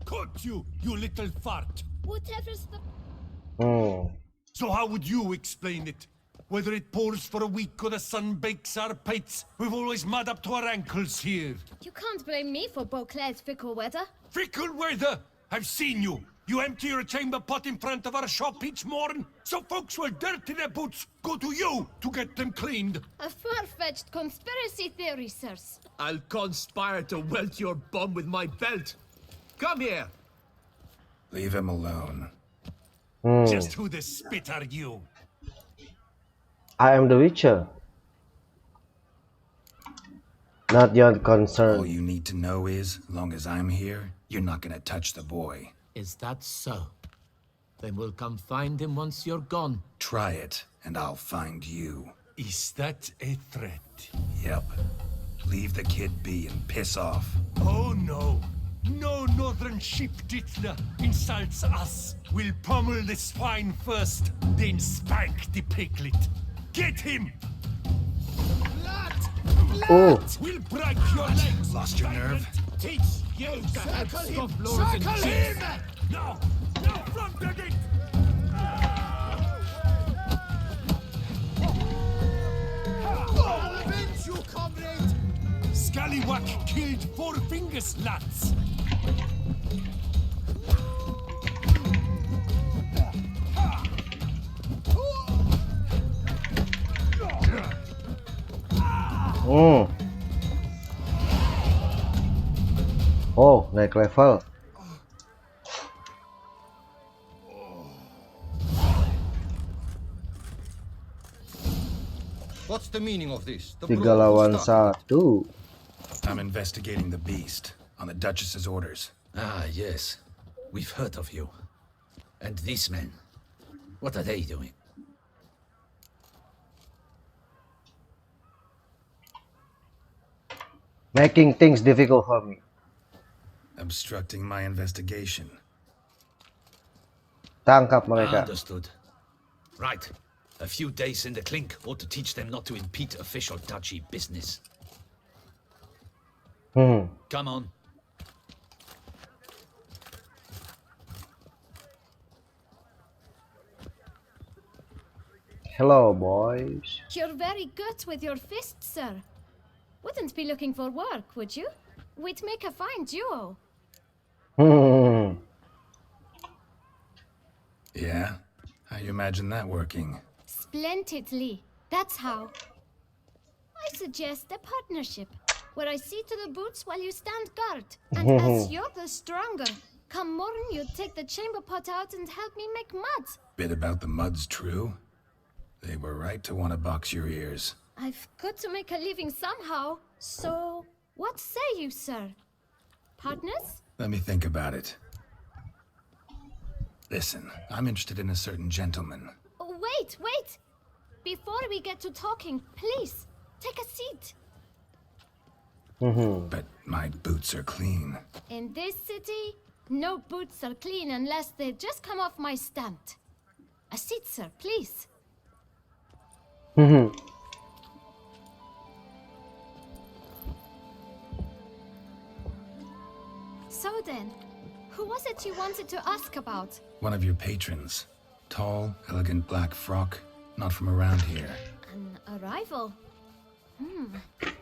Caught you little fart. Whatever's the... So how would you explain it? Whether it pours for a week or the sun bakes our pates, we've always mud up to our ankles here. You can't blame me for Beauclair's fickle weather. Fickle weather! I've seen you. You empty your chamber pot in front of our shop each morn, so folks will dirty their boots, go to you to get them cleaned. A far-fetched conspiracy theory, sirs. I'll conspire to welt your bum with my belt. Come here. Leave him alone. Just who the spit are you? I am the Witcher. Not your concern. All you need to know is, long as I'm here, you're not gonna touch the boy. Is that so? Then we'll come find him once you're gone. Try it, and I'll find you. Is that a threat? Yep. Leave the kid be and piss off. Oh no. No northern sheep Dettlaff insults us. We'll pummel the swine first, then spank the piglet. Get him! Oh, We'll break your legs! Lost your nerve? Teach you to have Stop blowing and cheese. Now! Now from the gate! I'll avenge you, comrade! Scallywag killed 4 fingers, lads! Oh, naik level. What's the meaning of this? The 3 brawl lawan started. 1. I'm investigating the beast, on the Duchess's orders. Ah, yes. We've heard of you. And these men, what are they doing? Making things difficult for me. Obstructing my investigation. Tangkap mereka. Understood. Right. A few days in the clink ought to teach them not to impede official duchy business. Come on. Hello, boys. You're very good with your fists, sir. Wouldn't be looking for work, would you? We'd make a fine duo. Yeah? How you imagine that working? Splendidly. That's how. I suggest a partnership, where I see to the boots while you stand guard. And as you're the stronger, come morn you take the chamber pot out and help me make mud. Bit about the mud's true? They were right to want to box your ears. I've got to make a living somehow, so what say you, sir? Partners? Let me think about it. Listen, I'm interested in a certain gentleman. Oh, wait, wait! Before we get to talking, please, take a seat. But my boots are clean. In this city, no boots are clean unless they just come off my stand. A seat, sir, please. So then, who was it you wanted to ask about? One of your patrons. Tall, elegant black frock. Not from around here. An arrival?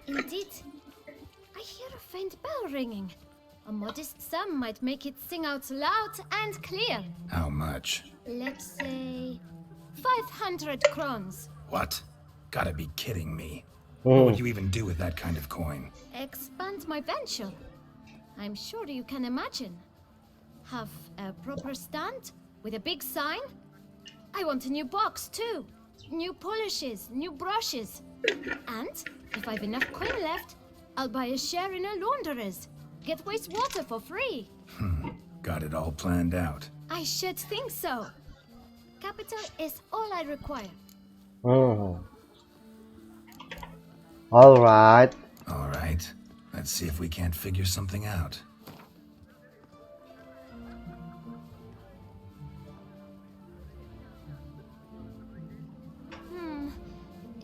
Indeed. I hear a faint bell ringing. A modest sum might make it sing out loud and clear. How much? Let's say 500 crowns. What? Gotta be kidding me. What would you even do with that kind of coin? Expand my venture. I'm sure you can imagine. Have a proper stand with a big sign. I want a new box too. New polishes, new brushes. And if I've enough coin left, I'll buy a share in a launderer's. Get wastewater for free. Got it all planned out. I should think so. Capital is all I require. All right. All right. Let's see if we can't figure something out.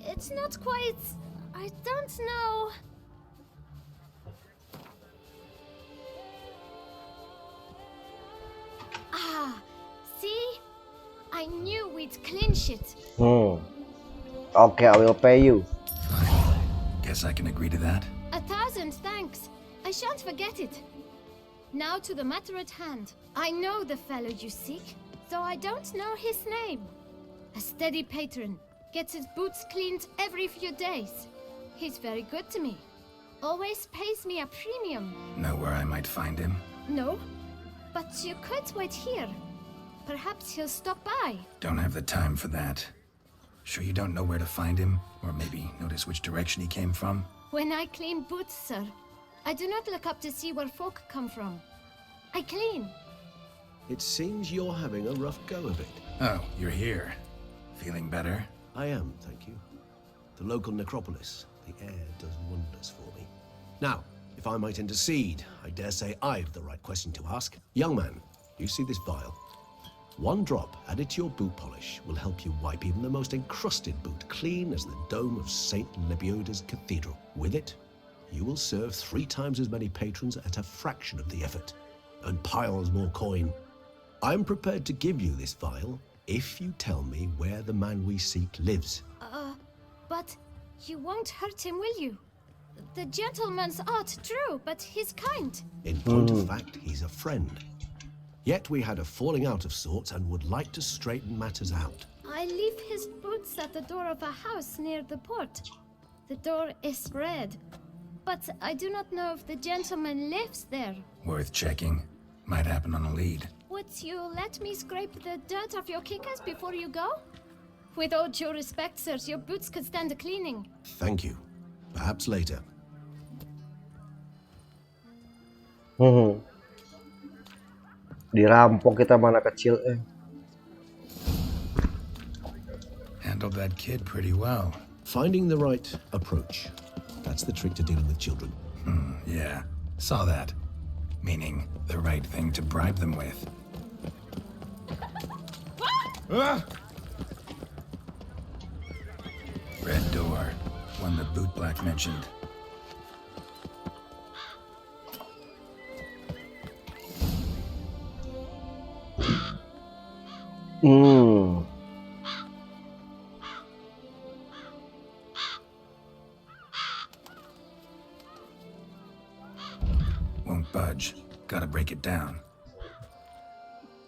It's not quite... I don't know... Ah, see? I knew we'd clinch it. Okay, I will pay you. Fine. Guess I can agree to that. 1,000 thanks. I shan't forget it. Now to the matter at hand. I know the fellow you seek, though I don't know his name. A steady patron. Gets his boots cleaned every few days. He's very good to me. Always pays me a premium. Know where I might find him? No, but you could wait here. Perhaps he'll stop by. Don't have the time for that. Sure you don't know where to find him? Or maybe notice which direction he came from? When I clean boots, sir, I do not look up to see where folk come from. I clean. It seems you're having a rough go of it. Oh, you're here. Feeling better? I am, thank you. The local necropolis. The air does wonders for me. Now, if I might intercede, I dare say I've the right question to ask. Young man, you see this vial? One drop added to your boot polish will help you wipe even the most encrusted boot clean as the dome of St. Lebioda's cathedral. With it, you will serve 3 times as many patrons at a fraction of the effort, and piles more coin. I'm prepared to give you this vial if you tell me where the man we seek lives. But you won't hurt him, will you? The gentleman's art, true, but he's kind. In point of fact, he's a friend. Yet we had a falling out of sorts and would like to straighten matters out. I leave his boots at the door of a house near the port. The door is red, but I do not know if the gentleman lives there. Worth checking. Might happen on a lead. Would you let me scrape the dirt off your kickers before you go? With all due respect, sirs, your boots could stand a cleaning. Thank you. Perhaps later. Dirampok kita mana kecil Handled that kid pretty well. Finding the right approach. That's the trick to dealing with children. Yeah, saw that. Meaning, the right thing to bribe them with. Red door. One the bootblack mentioned. Won't budge. Gotta break it down.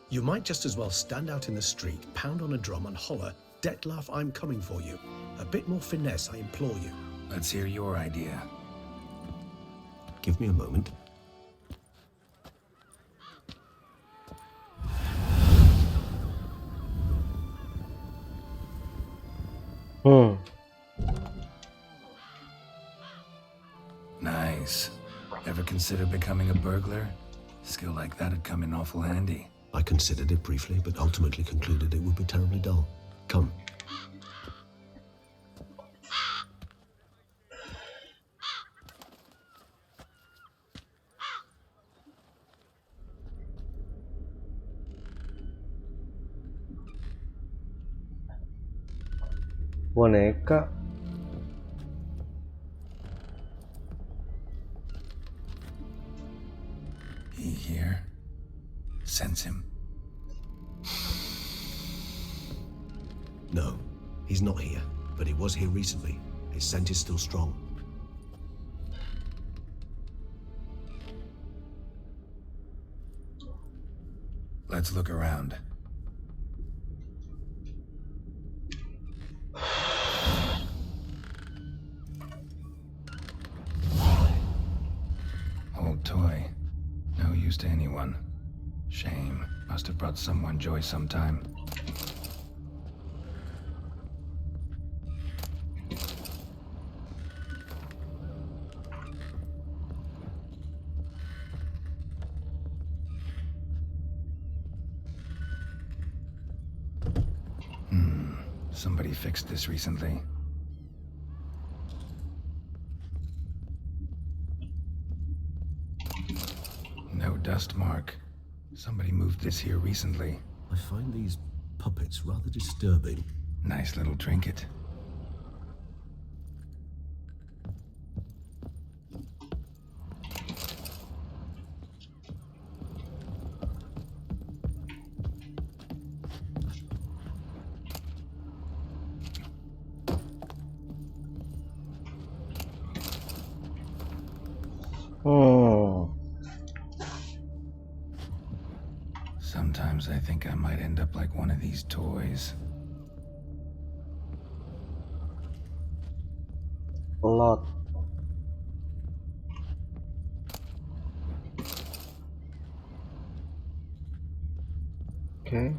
You might just as well stand out in the street, pound on a drum and holler, "Dettlaff, I'm coming for you." A bit more finesse, I implore you. Let's hear your idea. Give me a moment. Nice. Ever consider becoming a burglar? Skill like that'd come in awful handy. I considered it briefly, but ultimately concluded it would be terribly dull. Come. boneka. He here? Sense him. No, he's not here, but he was here recently. His scent is still strong. Let's look around. Old toy. No use to anyone. Shame. Must have brought someone joy sometime. Somebody fixed this recently. No dust mark. Somebody moved this here recently. I find these puppets rather disturbing. Nice little trinket. Sometimes I think I might end up like one of these toys. A lot. Oke.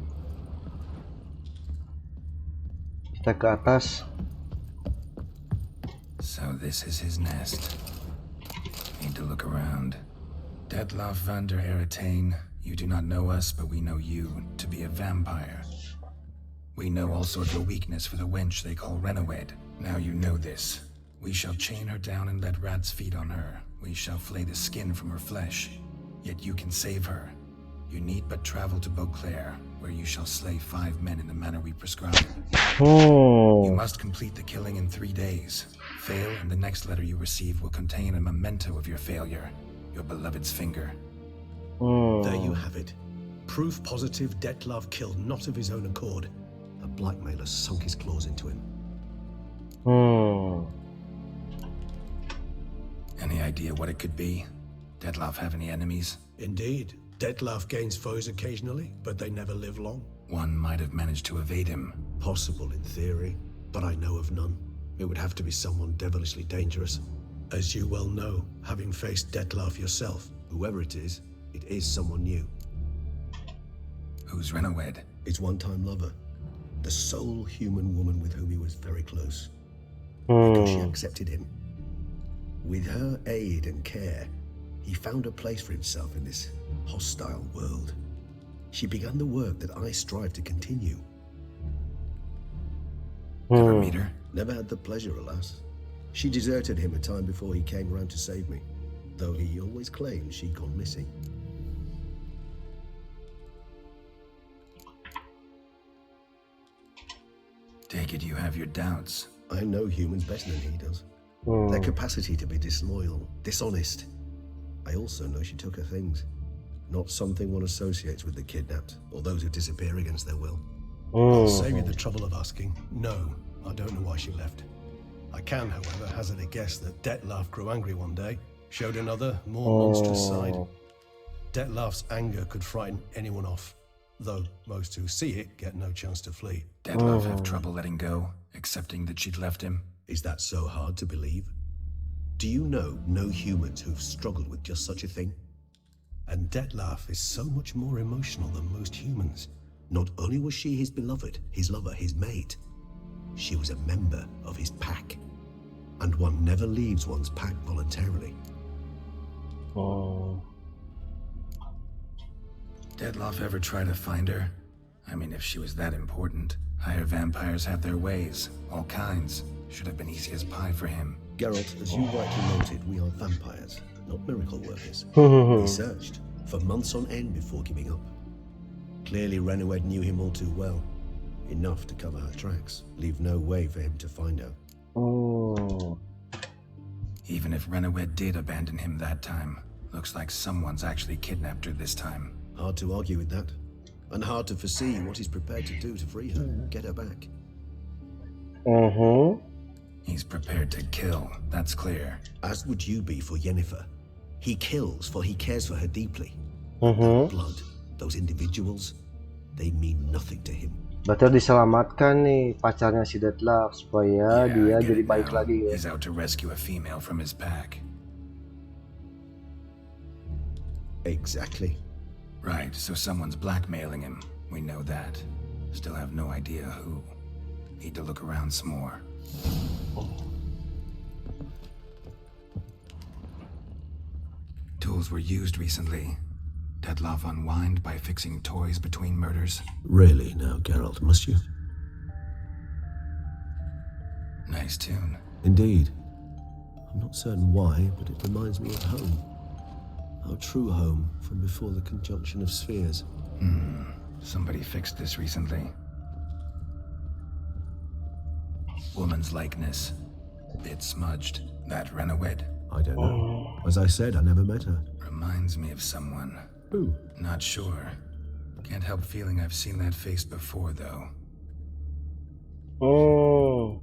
Kita ke atas. So this is his nest. Need to look around. Dettlaff van der Eretain, you do not know us, but we know you to be a vampire. We know also of your weakness for the wench they call Renawed. Now you know this. We shall chain her down and let rats feed on her. We shall flay the skin from her flesh. Yet you can save her. You need but travel to Beauclair, where you shall slay 5 men in the manner we prescribe. You must complete the killing in 3 days. Fail, and the next letter you receive will contain a memento of your failure. Your beloved's finger. There you have it. Proof positive Dettlaff killed not of his own accord. A blackmailer sunk his claws into him. Any idea what it could be? Dettlaff have any enemies? Indeed. Dettlaff gains foes occasionally, but they never live long. One might have managed to evade him. Possible in theory, but I know of none. It would have to be someone devilishly dangerous. As you well know, having faced Dettlaff yourself, whoever it is someone new. Who's Renawed? His one-time lover. The sole human woman with whom he was very close. Because she accepted him. With her aid and care, he found a place for himself in this hostile world. She began the work that I strive to continue. Ever meet her? Never had the pleasure, alas. She deserted him a time before he came round to save me, though he always claimed she'd gone missing. Take it you have your doubts. I know humans better than he does. Their capacity to be disloyal, dishonest. I also know she took her things. Not something one associates with the kidnapped, or those who disappear against their will. I'll save you the trouble of asking. No, I don't know why she left. I can, however, hazard a guess that Dettlaff grew angry one day, showed another, more monstrous side. Dettlaff's anger could frighten anyone off, though most who see it get no chance to flee. Dettlaff have trouble letting go, accepting that she'd left him? Is that so hard to believe? Do you know no humans who've struggled with just such a thing? And Dettlaff is so much more emotional than most humans. Not only was she his beloved, his lover, his mate, she was a member of his pack. And one never leaves one's pack voluntarily. Dettlaff ever try to find her? I mean, if she was that important. Higher vampires have their ways, all kinds. Should have been easy as pie for him. Geralt, as you rightly noted, we are vampires, not miracle workers. He searched for months on end before giving up. Clearly Renawed knew him all too well. Enough to cover her tracks, leave no way for him to find her. Even if Renawed did abandon him that time, looks like someone's actually kidnapped her this time. Hard to argue with that. And hard to foresee what he's prepared to do to free her, get her back. He's prepared to kill, that's clear. As would you be for Yennefer. He kills for he cares for her deeply. That blood, those individuals, they mean nothing to him. Berarti diselamatkan nih pacarnya si Dettlaff supaya dia jadi baik lagi ya. He's out to rescue a female from his pack. Exactly. Right, so someone's blackmailing him. We know that. Still have no idea who. Need to look around some more. Tools were used recently. Dettlaff unwind by fixing toys between murders. Really now, Geralt, must you? Nice tune. Indeed. I'm not certain why, but it reminds me of home. Our true home from before the conjunction of spheres. Somebody fixed this recently. Woman's likeness. Bit smudged. That Renowed. I don't know. As I said, I never met her. Reminds me of someone. Who? Not sure. Can't help feeling I've seen that face before, though. Oh.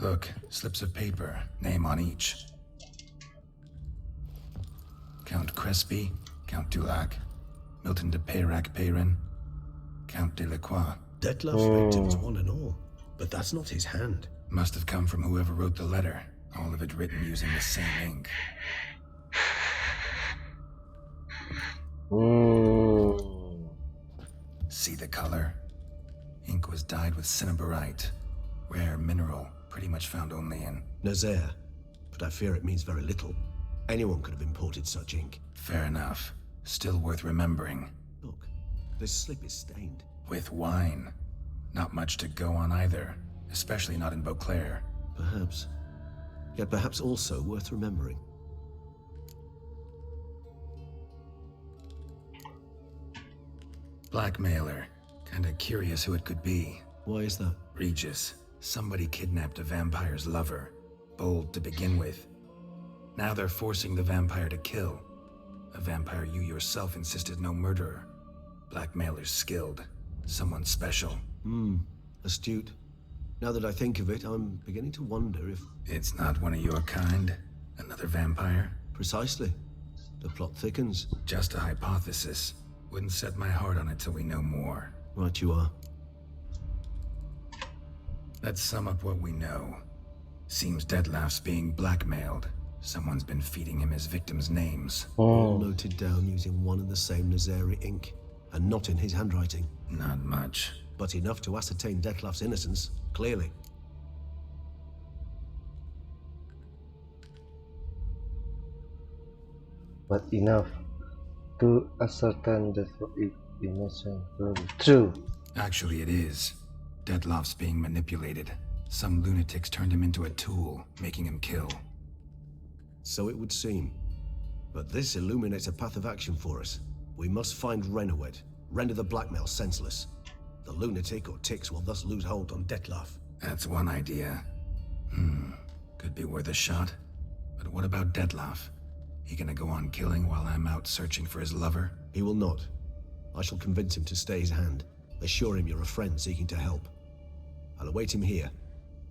Look, slips of paper, name on each. Count Crespi, Count Dulac, Milton de Peyrac-Peyrin, Count de Lacroix. Dettlaff's victims, one and all. But that's not his hand. Must have come from whoever wrote the letter, all of it written using the same ink. See the color? Ink was dyed with cinnabarite, rare mineral, pretty much found only in Nazaire. But I fear it means very little. Anyone could have imported such ink. Fair enough. Still worth remembering. Look, this slip is stained. With wine. Not much to go on either, especially not in Beauclair. Perhaps. Yet perhaps also worth remembering. Blackmailer. Kinda curious who it could be. Why is that? Regis. Somebody kidnapped a vampire's lover. Bold to begin with. Now they're forcing the vampire to kill. A vampire you yourself insisted no murderer. Blackmailer's skilled. Someone special. Astute. Now that I think of it, I'm beginning to wonder if... It's not one of your kind? Another vampire? Precisely. The plot thickens. Just a hypothesis. Wouldn't set my heart on it till we know more. Right you are. Let's sum up what we know. Seems Dettlaff's being blackmailed. Someone's been feeding him his victims' names. All noted down using one and the same Nazaire ink, and not in his handwriting. Not much. But enough to ascertain Dettlaff's innocence, clearly. But enough to ascertain that innocent. True. Actually, it is. Dettlaff's being manipulated. Some lunatics turned him into a tool, making him kill. So it would seem. But this illuminates a path of action for us. We must find Renowed, render the blackmail senseless. The lunatic or ticks will thus lose hold on Dettlaff. That's one idea. Could be worth a shot. But what about Dettlaff? He gonna go on killing while I'm out searching for his lover? He will not. I shall convince him to stay his hand. Assure him you're a friend seeking to help. I'll await him here.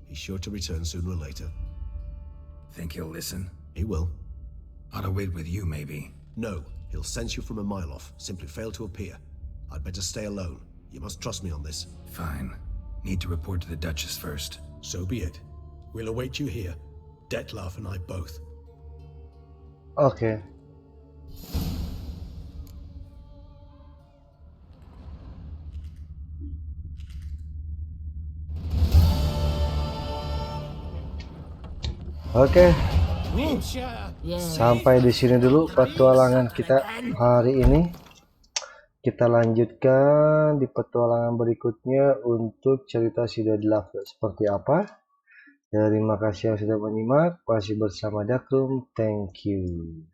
He's sure to return sooner or later. Think he'll listen? He will. Ought to wait with you, maybe. No, he'll sense you from a mile off. Simply fail to appear. I'd better stay alone. You must trust me on this. Fine. Need to report to the Duchess first. So be it. We'll await you here. Dettlaff and I both. Okay. Oke. Sampai di sini dulu petualangan kita hari ini. Kita lanjutkan di petualangan berikutnya untuk cerita si Dettlaff seperti apa. Terima kasih yang sudah menyimak. Masih bersama Dakrum. Thank you.